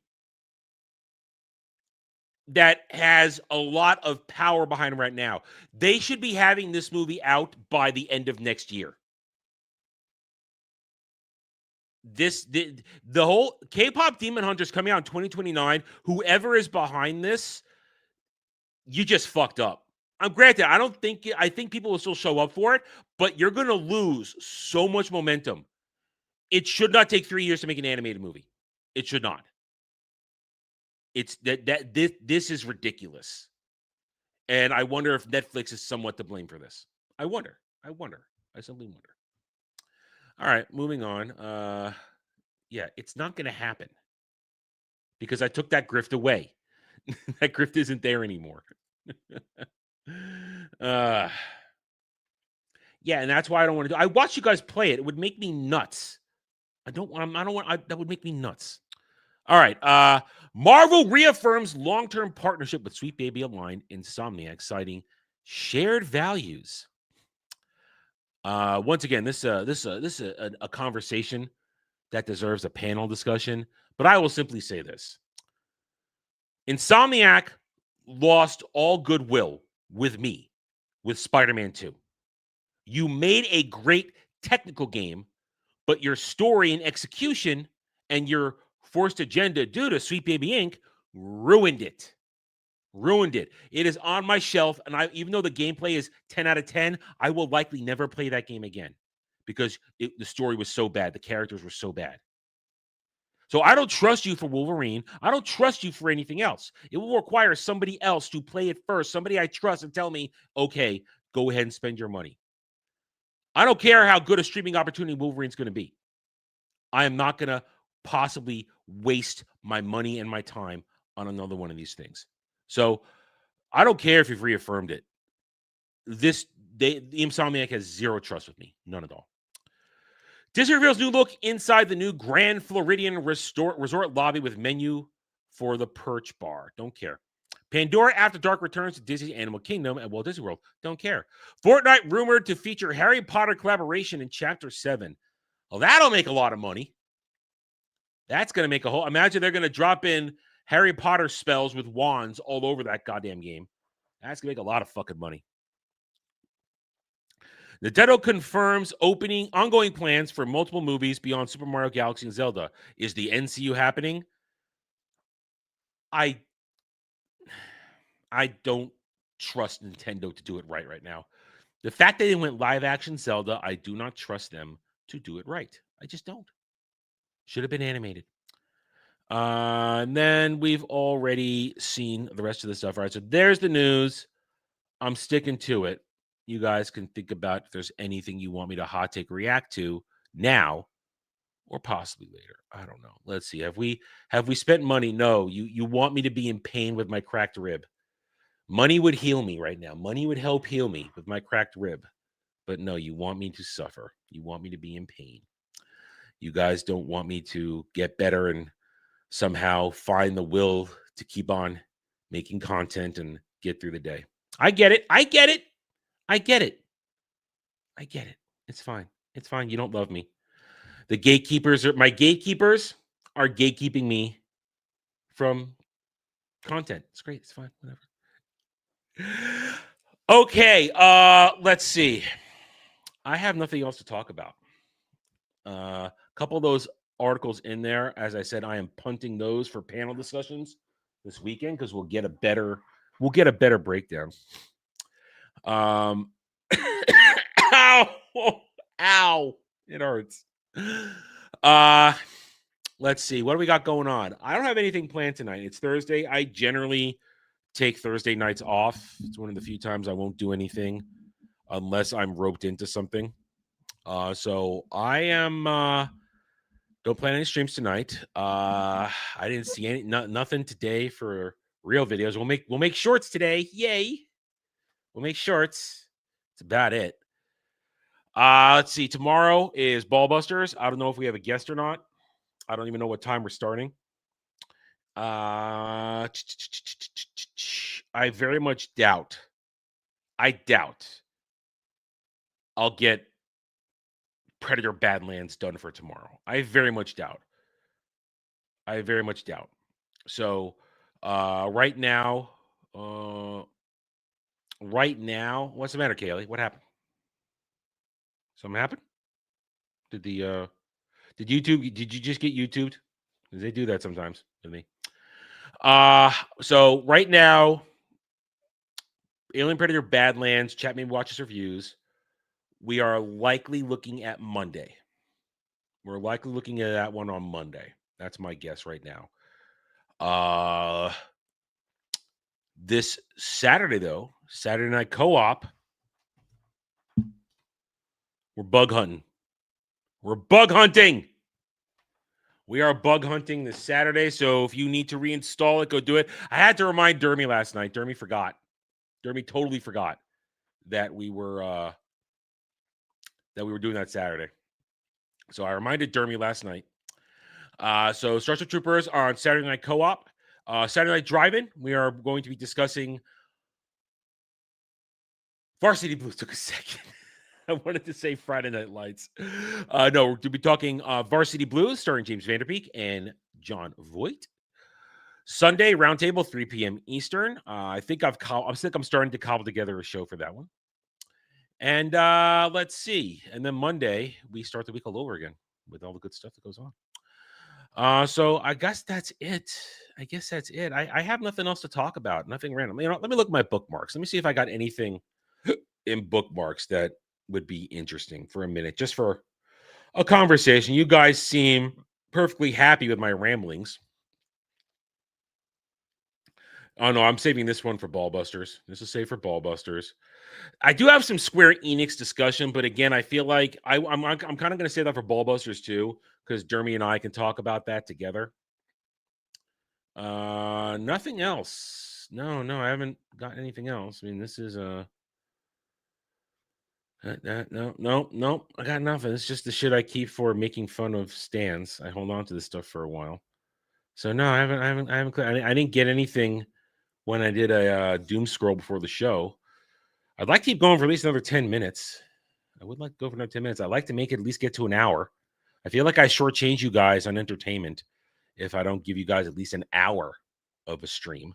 [SPEAKER 4] that has a lot of power behind them right now? They should be having this movie out by the end of next year. The whole K-pop Demon Hunter is coming out in 2029. Whoever is behind this, you just fucked up. I'm granted, I think people will still show up for it, but you're going to lose so much momentum. It should not take 3 years to make an animated movie. It should not. It's this is ridiculous. And I wonder if Netflix is somewhat to blame for this. I wonder. I simply wonder. All right, moving on. Yeah, it's not going to happen because I took that grift away. That grift isn't there anymore. Yeah, and that's why I don't want to do. I watch you guys play it. It would make me nuts. That would make me nuts. All right. Marvel reaffirms long-term partnership with Sweet Baby Online, Insomniac, citing shared values. Once again, this is a conversation that deserves a panel discussion. But I will simply say this: Insomniac lost all goodwill with me with Spider-Man 2. You made a great technical game, but your story and execution and your forced agenda due to Sweet Baby Inc. ruined it. Ruined it. It is on my shelf, and even though the gameplay is 10 out of 10, I will likely never play that game again because the story was so bad. The characters were so bad. So I don't trust you for Wolverine. I don't trust you for anything else. It will require somebody else to play it first, somebody I trust, and tell me, okay, go ahead and spend your money. I don't care how good a streaming opportunity Wolverine's going to be. I am not going to possibly waste my money and my time on another one of these things. So I don't care if you've reaffirmed it. The Insomniac has zero trust with me. None at all. Disney reveals new look inside the new Grand Floridian Resort lobby with menu for the Perch Bar. Don't care. Pandora After Dark returns to Disney's Animal Kingdom at Walt Disney World. Don't care. Fortnite rumored to feature Harry Potter collaboration in Chapter 7. Well, that'll make a lot of money. That's going to make a whole... Imagine they're going to drop in Harry Potter spells with wands all over that goddamn game. That's going to make a lot of fucking money. Nintendo confirms ongoing plans for multiple movies beyond Super Mario Galaxy and Zelda. Is the NCU happening? I don't trust Nintendo to do it right now. The fact that they went live action Zelda, I do not trust them to do it right. I just don't. Should have been animated. And then we've already seen the rest of the stuff. All right, so there's the news. I'm sticking to it. You guys can think about if there's anything you want me to hot take react to now or possibly later. I don't know. Let's see. Have we spent money? No. You want me to be in pain with my cracked rib. Money would heal me right now. Money would help heal me with my cracked rib. But no, you want me to suffer. You want me to be in pain. You guys don't want me to get better and somehow find the will to keep on making content and get through the day. I get it. It's fine. You don't love me. My gatekeepers are gatekeeping me from content. It's great. It's fine. Whatever. Okay. Let's see. I have nothing else to talk about. A couple of those articles in there, as I said, I am punting those for panel discussions this weekend because we'll get a better breakdown. Ow, it hurts. Let's see. What do we got going on? I don't have anything planned tonight. It's Thursday. I generally take Thursday nights off. It's one of the few times I won't do anything unless I'm roped into something. So I am don't plan any streams tonight. I didn't see nothing today for real videos. We'll make shorts today. Yay. We'll make shorts. That's about it. Let's see. Tomorrow is Ballbusters. I don't know if we have a guest or not. I don't even know what time we're starting. I very much doubt. I'll get Predator Badlands done for tomorrow. I very much doubt. So right now, what's the matter, Kaylee? What happened? Something happened? Did you just get YouTubed? They do that sometimes with me. So right now, Alien Predator Badlands, chat maybe watches reviews. We are likely looking at Monday. We're likely looking at that one on Monday. That's my guess right now. This Saturday, though, Saturday Night Co-op, we're bug hunting. We are bug hunting this Saturday, so if you need to reinstall it, go do it. I had to remind Dermy last night. Dermy forgot. Dermy totally forgot that we were doing that Saturday. So I reminded Dermy last night. So Starship Troopers are on Saturday Night Co-op. Saturday Night Drive-In, we are going to be discussing Varsity Blues. Took a second. I wanted to say Friday Night Lights. No, we're going to be talking Varsity Blues, starring James Vanderbeek and John Voight. Sunday, Roundtable, 3 p.m. Eastern. I think I'm starting to cobble together a show for that one. And let's see. And then Monday, we start the week all over again with all the good stuff that goes on. So I guess that's it. I have nothing else to talk about. Nothing random. Let me look at my bookmarks. Let me see if I got anything in bookmarks that would be interesting for a minute, just for a conversation. You guys seem perfectly happy with my ramblings. Oh no, I'm saving this one for Ballbusters. This is saved for Ballbusters. I do have some Square Enix discussion, but again, I feel like I'm kind of going to say that for Ballbusters too, because Dermy and I can talk about that together. Nothing else. No, I haven't got anything else. I mean, this is no. I got nothing. It's just the shit I keep for making fun of stands. I hold on to this stuff for a while. So no, I haven't. I didn't get anything when I did a doom scroll before the show. I'd like to keep going for at least another 10 minutes. I would like to go for another 10 minutes. I'd like to make it at least get to an hour. I feel like I shortchange you guys on entertainment if I don't give you guys at least an hour of a stream.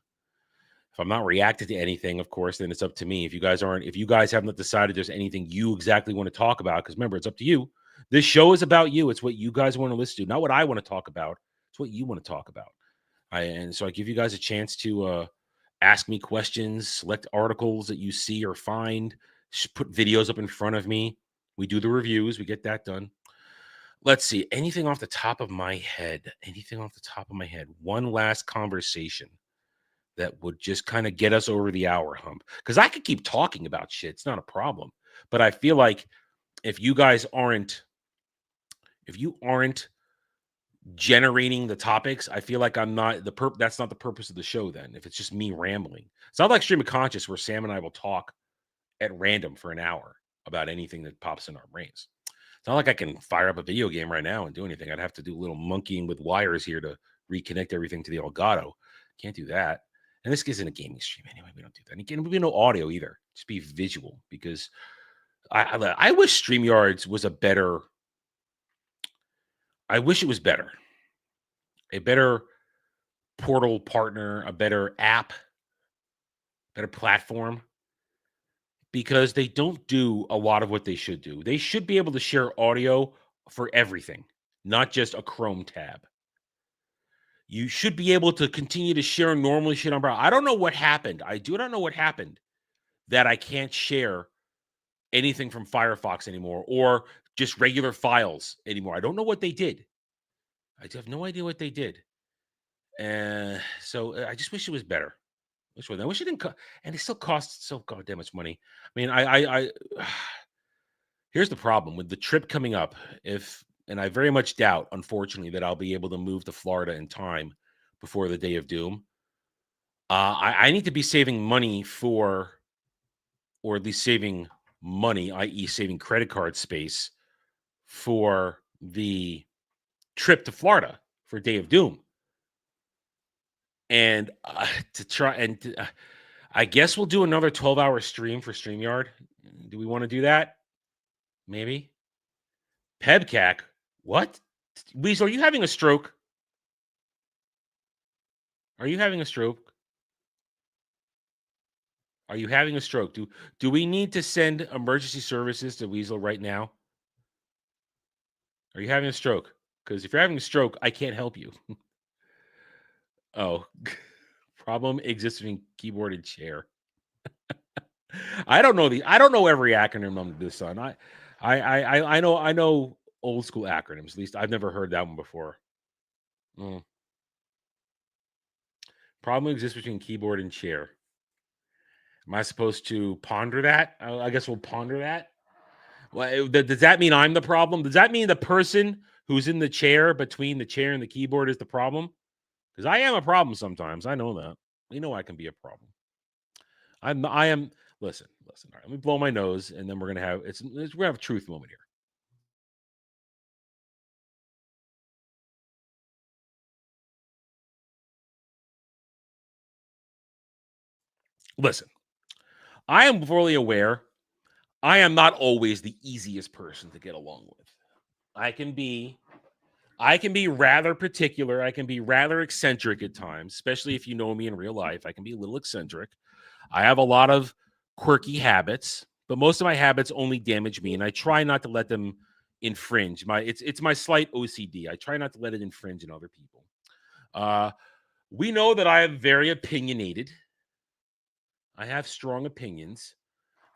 [SPEAKER 4] If I'm not reacting to anything, of course, then it's up to me. If you guys haven't decided there's anything you exactly want to talk about, because remember, it's up to you. This show is about you. It's what you guys want to listen to, not what I want to talk about. It's what you want to talk about. And so I give you guys a chance to ask me questions, select articles that you see or find, put videos up in front of me. We do the reviews. We get that done. Let's see. Anything off the top of my head? One last conversation that would just kind of get us over the hour hump. Because I could keep talking about shit. It's not a problem. But I feel like if you aren't generating the topics, I feel like I'm not that's not the purpose of the show then, if it's just me rambling. It's not like Stream of Conscious where Sam and I will talk at random for an hour about anything that pops in our brains. It's not like I can fire up a video game right now and do anything. I'd have to do a little monkeying with wires here to reconnect everything to the Elgato. Can't do that. And this isn't a gaming stream anyway. We don't do that. And again, we no audio either. Just be visual, because I wish StreamYards was I wish it was better. A better portal partner, a better app, better platform, because they don't do a lot of what they should do. They should be able to share audio for everything, not just a Chrome tab. You should be able to continue to share normally shit on browser. I don't know what happened. I do not know what happened that I can't share anything from Firefox anymore, or just regular files anymore. I don't know what they did. I have no idea what they did. So I just wish it was better. I wish it didn't and it still costs so goddamn much money. I mean, I here's the problem with the trip coming up. And I very much doubt, unfortunately, that I'll be able to move to Florida in time before the day of doom. I need to be saving money or at least saving money, i.e. saving credit card space for the trip to Florida for Day of Doom. And I guess we'll do another 12-hour stream for StreamYard. Do we want to do that? Maybe. Pebcac. What? Weasel, are you having a stroke? Are you having a stroke? Are you having a stroke? Do we need to send emergency services to Weasel right now? Are you having a stroke? Because if you're having a stroke, I can't help you. Oh, problem exists between keyboard and chair. I don't know every acronym under the sun. I know old school acronyms. At least I've never heard that one before. Problem exists between keyboard and chair. Am I supposed to ponder that? I guess we'll ponder that. Well, does that mean I'm the problem? Does that mean the person who's in the chair between the chair and the keyboard is the problem? Because I am a problem sometimes. I know that. You know I can be a problem. I am. Listen. All right, let me blow my nose, and then we're gonna have a truth moment here. Listen, I am fully aware I am not always the easiest person to get along with. I can be rather particular. I can be rather eccentric at times, especially if you know me in real life. I can be a little eccentric. I have a lot of quirky habits, but most of my habits only damage me, and I try not to let them, infringe. It's my slight OCD. I try not to let it infringe in other people. We know that I am very opinionated. I have strong opinions.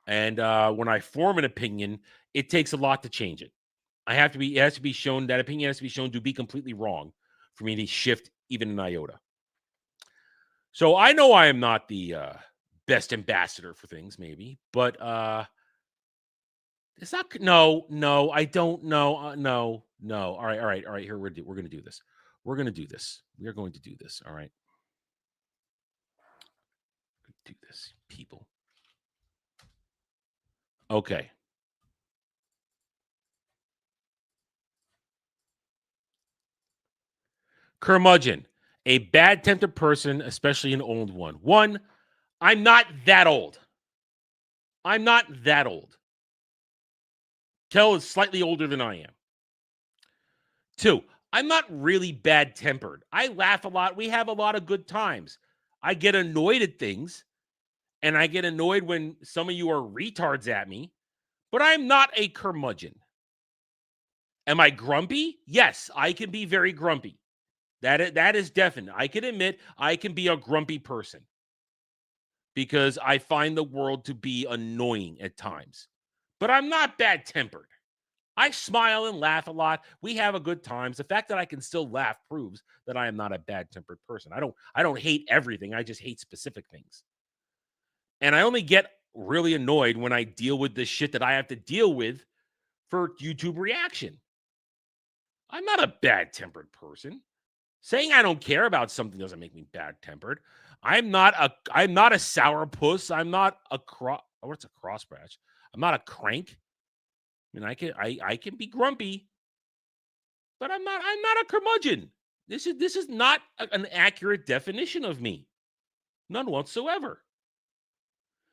[SPEAKER 4] And when I form an opinion, it takes a lot to change it. It has to be shown, that opinion has to be shown to be completely wrong for me to shift even an iota. So I know I am not the best ambassador for things, maybe, but it's not. No, I don't know. No. All right. Here we're going to do this. We're going to do this. We are going to do this. All right. Do this, people. Okay. Curmudgeon, a bad-tempered person, especially an old one. One, I'm not that old. I'm not that old. Kel is slightly older than I am. Two, I'm not really bad-tempered. I laugh a lot. We have a lot of good times. I get annoyed at things, and I get annoyed when some of you are retards at me, but I'm not a curmudgeon. Am I grumpy? Yes, I can be very grumpy. That is definite. I can admit I can be a grumpy person because I find the world to be annoying at times. But I'm not bad-tempered. I smile and laugh a lot. We have a good times. The fact that I can still laugh proves that I am not a bad-tempered person. I don't hate everything. I just hate specific things. And I only get really annoyed when I deal with the shit that I have to deal with for YouTube reaction. I'm not a bad-tempered person. Saying I don't care about something doesn't make me bad-tempered. I'm not a sourpuss. I'm not a what's a crossbratch? I'm not a crank. I mean, I can be grumpy, but I'm not a curmudgeon. This is not an accurate definition of me. None whatsoever.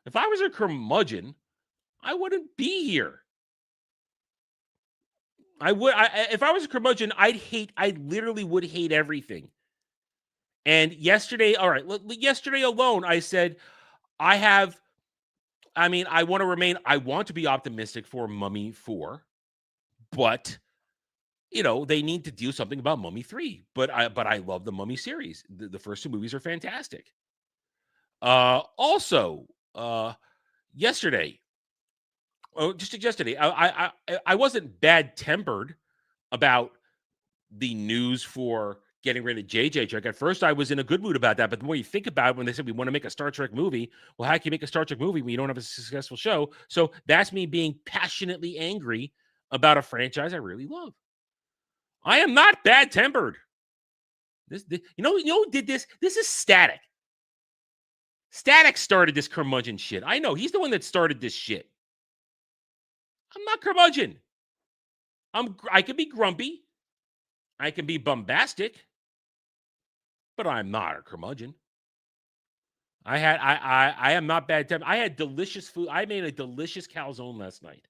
[SPEAKER 4] If I was a curmudgeon, I wouldn't be here. If I was a curmudgeon, I literally would hate everything. And yesterday alone, I said, I want to be optimistic for Mummy 4, but, they need to do something about Mummy 3. But I love the Mummy series. The first two movies are fantastic. Yesterday, I wasn't bad-tempered about the news for getting rid of JJ Trek. At first, I was in a good mood about that, but the more you think about it, when they said we want to make a Star Trek movie, well, how can you make a Star Trek movie when you don't have a successful show? So that's me being passionately angry about a franchise I really love. I am not bad-tempered. Who did this? This is Static. Static started this curmudgeon shit. I know he's the one that started this shit. I'm not curmudgeon. I can be grumpy. I can be bombastic, but I'm not a curmudgeon. I am not bad-tempered. I had delicious food. I made a delicious calzone last night.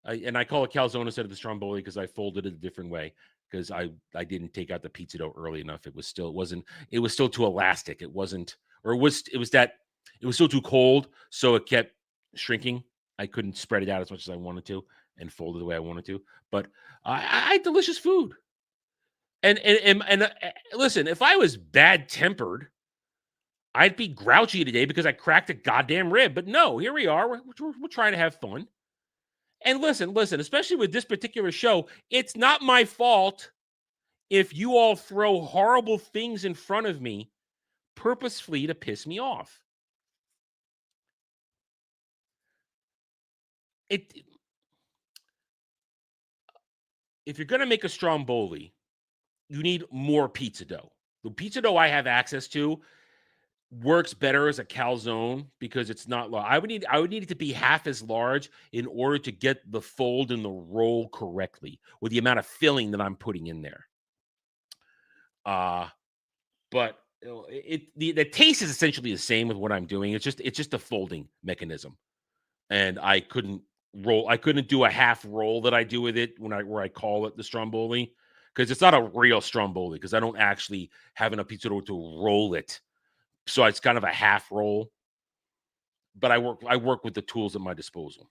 [SPEAKER 4] And I call it calzone instead of the stromboli because I folded it a different way because I didn't take out the pizza dough early enough. It was still too elastic. It was still too cold, so it kept shrinking. I couldn't spread it out as much as I wanted to and fold it the way I wanted to. But I had delicious food. And listen, if I was bad-tempered, I'd be grouchy today because I cracked a goddamn rib. But no, here we are. We're trying to have fun. And listen, especially with this particular show, it's not my fault if you all throw horrible things in front of me purposefully to piss me off. If you're going to make a stromboli, you need more pizza dough. The pizza dough I have access to works better as a calzone because it's not large. I would need it to be half as large in order to get the fold and the roll correctly with the amount of filling that I'm putting in there. But the taste is essentially the same with what I'm doing. It's just a folding mechanism, and I couldn't do a half roll that I do with it where I call it the stromboli because it's not a real stromboli because I don't actually have enough pizza dough to roll it. So it's kind of a half roll, but I work with the tools at my disposal.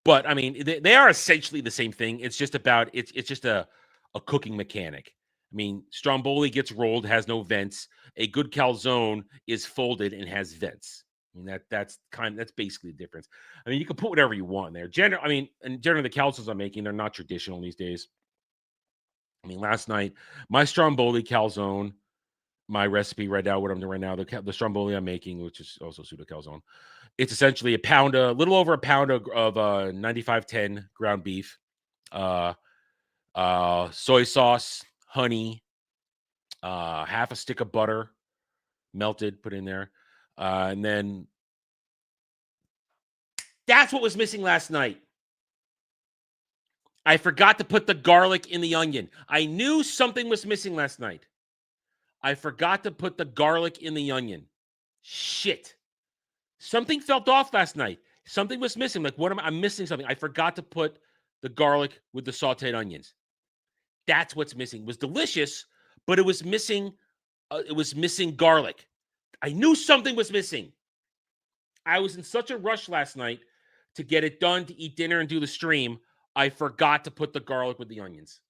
[SPEAKER 4] But I mean, they are essentially the same thing. It's just about it's just a cooking mechanic. I mean, stromboli gets rolled, has no vents. A good calzone is folded and has vents. I mean, that's basically the difference. I mean, you can put whatever you want in there. Generally, the calzones I'm making, they're not traditional these days. I mean, last night, my stromboli calzone, my recipe right now, what I'm doing right now, the stromboli I'm making, which is also pseudo calzone, it's essentially a little over a pound of 9510 ground beef, soy sauce, honey, half a stick of butter, melted, put in there, and then that's what was missing last night. I forgot to put the garlic in the onion. I knew something was missing last night. I forgot to put the garlic in the onion. Shit. Something felt off last night. Something was missing. Like, I'm missing something. I forgot to put the garlic with the sauteed onions. That's what's missing. It was delicious, but it was missing. It was missing garlic. I knew something was missing. I was in such a rush last night to get it done, to eat dinner and do the stream. I forgot to put the garlic with the onions.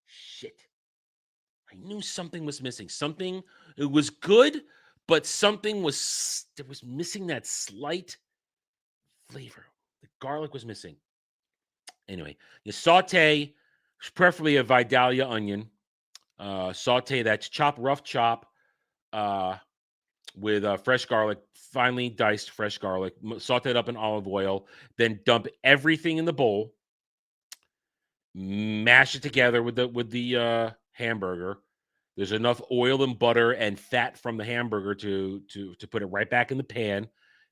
[SPEAKER 4] Shit. I knew something was missing. Something, it was good, but something was missing that slight flavor. The garlic was missing. Anyway, you saute, preferably a Vidalia onion. Saute that, rough chop with fresh garlic, finely diced fresh garlic. Saute it up in olive oil. Then dump everything in the bowl. Mash it together with the hamburger. There's enough oil and butter and fat from the hamburger to put it right back in the pan.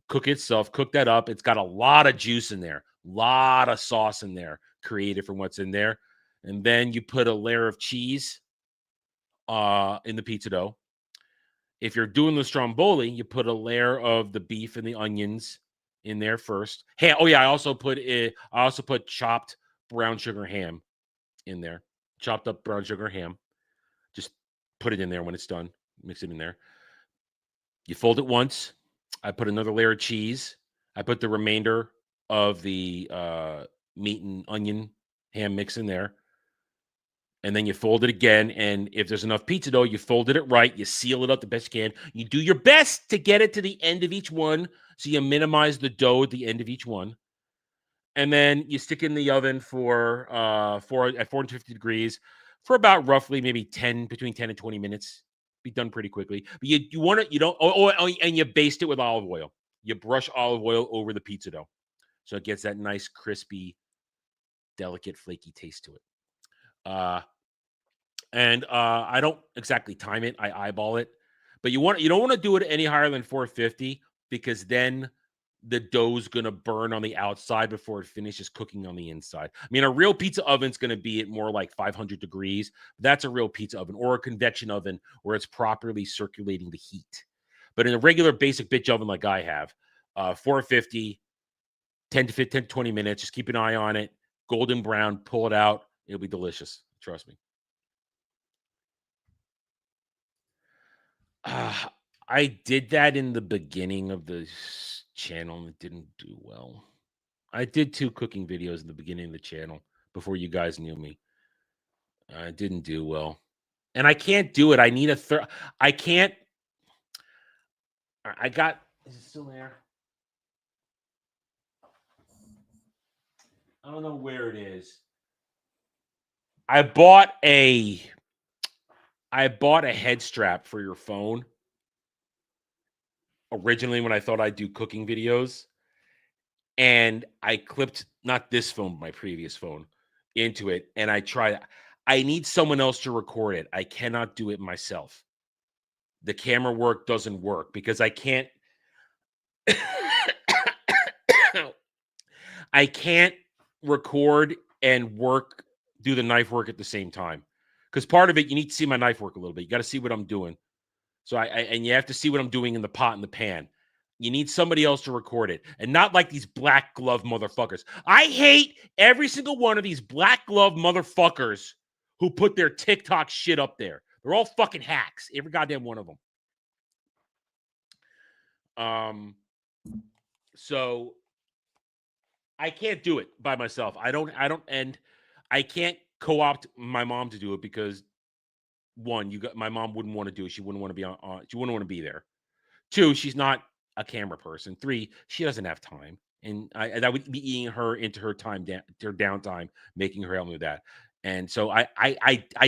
[SPEAKER 4] Cook itself. Cook that up. It's got a lot of juice in there. A lot of sauce in there, created from what's in there. And then you put a layer of cheese in the pizza dough. If you're doing the stromboli, you put a layer of the beef and the onions in there first. Hey, oh yeah, I also put chopped brown sugar ham in there. Chopped up brown sugar ham. Just put it in there when it's done. Mix it in there. You fold it once. I put another layer of cheese. I put the remainder of the meat and onion ham mix in there. And then you fold it again. And if there's enough pizza dough, you folded it right. You seal it up the best you can. You do your best to get it to the end of each one. So you minimize the dough at the end of each one. And then you stick it in the oven for at 450 degrees for about roughly maybe between 10 and 20 minutes. Be done pretty quickly. But and you baste it with olive oil. You brush olive oil over the pizza dough. So it gets that nice, crispy, delicate, flaky taste to it. I don't exactly time it. I eyeball it. But you don't want to do it any higher than 450 because then the dough's going to burn on the outside before it finishes cooking on the inside. I mean, a real pizza oven's going to be at more like 500 degrees. That's a real pizza oven, or a convection oven where it's properly circulating the heat. But in a regular basic bitch oven like I have, 450, 10 to 20 minutes, just keep an eye on it. Golden brown, pull it out. It'll be delicious. Trust me. I did that in the beginning of the channel and it didn't do well. I did 2 cooking videos in the beginning of the channel before you guys knew me. I didn't do well. And I can't do it. I need a third. I can't. Is it still there? I don't know where it is. I bought a head strap for your phone originally when I thought I'd do cooking videos. And I clipped not this phone, but my previous phone into it. And I tried. I need someone else to record it. I cannot do it myself. The camera work doesn't work because I can't. I can't record and do the knife work at the same time. Because part of it, you need to see my knife work a little bit. You got to see what I'm doing. So and you have to see what I'm doing in the pot and the pan. You need somebody else to record it. And not like these black glove motherfuckers. I hate every single one of these black glove motherfuckers who put their TikTok shit up there. They're all fucking hacks. Every goddamn one of them. So I can't do it by myself. And I can't co-opt my mom to do it because one, my mom wouldn't want to do it. She wouldn't want to be she wouldn't want to be there. Two, she's not a camera person. Three, she doesn't have time. And that would be eating her into her time, her downtime, making her help me with that. And so I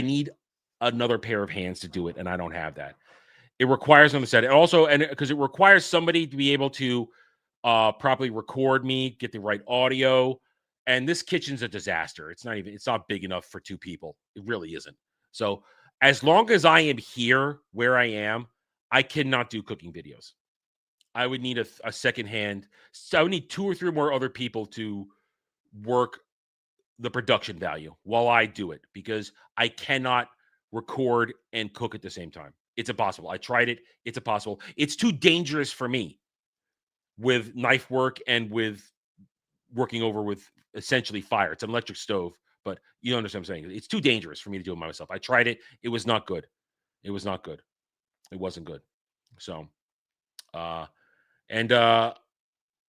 [SPEAKER 4] need another pair of hands to do it, and I don't have that. It requires on the set. And because it requires somebody to be able to properly record me, get the right audio. And this kitchen's a disaster. It's not big enough for two people. It really isn't. So as long as I am here where I am, I cannot do cooking videos. I would need a second hand. So I would need 2 or 3 more other people to work the production value while I do it, because I cannot record and cook at the same time. It's impossible. I tried it. It's impossible. It's too dangerous for me with knife work and with working over with essentially fire. It's an electric stove, but you understand what I'm saying. It's too dangerous for me to do it myself. I tried it. It was not good. It was not good. It wasn't good. So,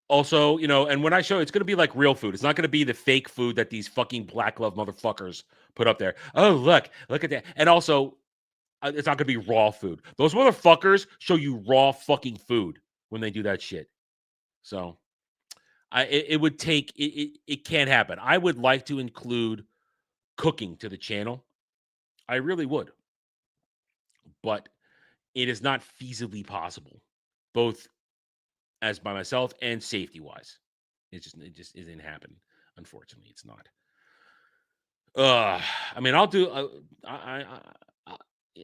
[SPEAKER 4] also, and when I show, it's going to be like real food. It's not going to be the fake food that these fucking black glove motherfuckers put up there. Oh, look at that. And also, it's not going to be raw food. Those motherfuckers show you raw fucking food when they do that shit. So it would take, it can't happen. I would like to include cooking to the channel. I really would. But it is not feasibly possible, both as by myself and safety wise. It just isn't happening. Unfortunately, it's not. I mean, I'll do.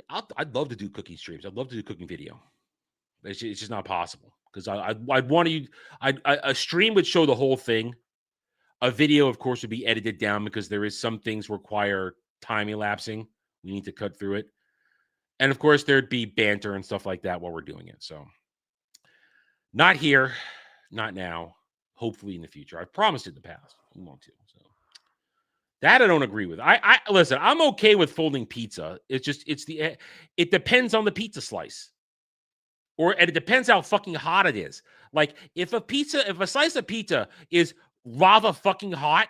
[SPEAKER 4] I'd love to do cooking streams. I'd love to do cooking video. It's just not possible because I'd want to. A stream would show the whole thing. A video, of course, would be edited down because there is some things require time elapsing. We need to cut through it, and of course, there'd be banter and stuff like that while we're doing it. So, not here, not now. Hopefully, in the future. I've promised in the past. We want to. So that I don't agree with. I listen. I'm okay with folding pizza. It depends on the pizza slice. And it depends how fucking hot it is. Like, if a slice of pizza is lava fucking hot,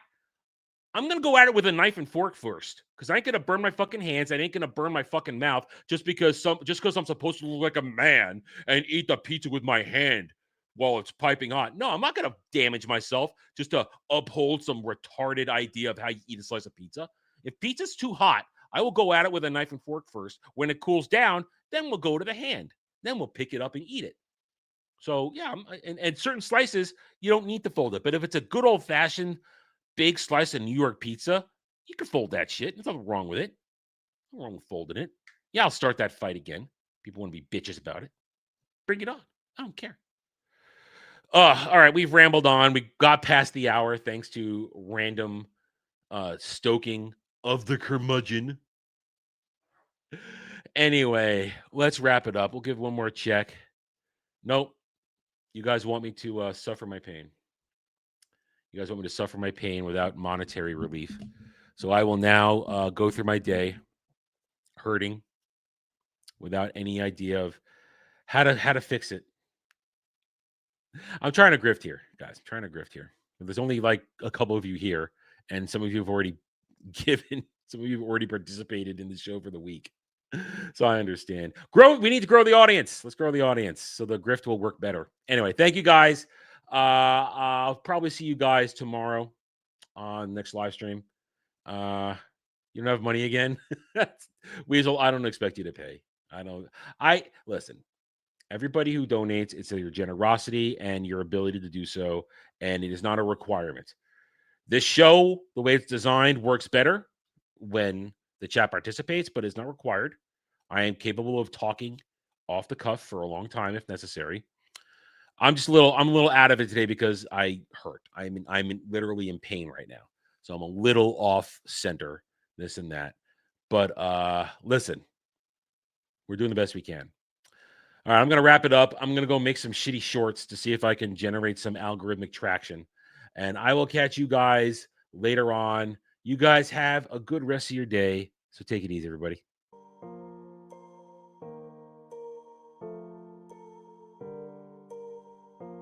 [SPEAKER 4] I'm going to go at it with a knife and fork first. Because I ain't going to burn my fucking hands. I ain't going to burn my fucking mouth just because I'm supposed to look like a man and eat the pizza with my hand while it's piping hot. No, I'm not going to damage myself just to uphold some retarded idea of how you eat a slice of pizza. If pizza's too hot, I will go at it with a knife and fork first. When it cools down, then we'll go to the hand. Then we'll pick it up and eat it. So, yeah, and certain slices, you don't need to fold it. But if it's a good old-fashioned big slice of New York pizza, you can fold that shit. There's nothing wrong with it. Nothing wrong with folding it. Yeah, I'll start that fight again. People want to be bitches about it. Bring it on. I don't care. All right, we've rambled on. We got past the hour thanks to random stoking of the curmudgeon. Anyway, let's wrap it up. We'll give one more check. Nope. You guys want me to suffer my pain. You guys want me to suffer my pain without monetary relief. So I will now go through my day hurting without any idea of how to fix it. I'm trying to grift here, guys. I'm trying to grift here. There's only like a couple of you here, and some of you have already participated in the show for the week. So I understand. We need to grow the audience. Let's grow the audience so the grift will work better. Anyway, thank you guys. I'll probably see you guys tomorrow on next live stream. You don't have money again? Weasel, I don't expect you to pay. Listen. Everybody who donates, it's your generosity and your ability to do so, and it is not a requirement. This show, the way it's designed, works better when the chat participates, but it's not required. I am capable of talking off the cuff for a long time if necessary. I'm a little out of it today because I hurt. I'm literally in pain right now. So I'm a little off center, this and that. But listen, we're doing the best we can. All right, I'm going to wrap it up. I'm going to go make some shitty shorts to see if I can generate some algorithmic traction. And I will catch you guys later on. You guys have a good rest of your day. So take it easy, everybody.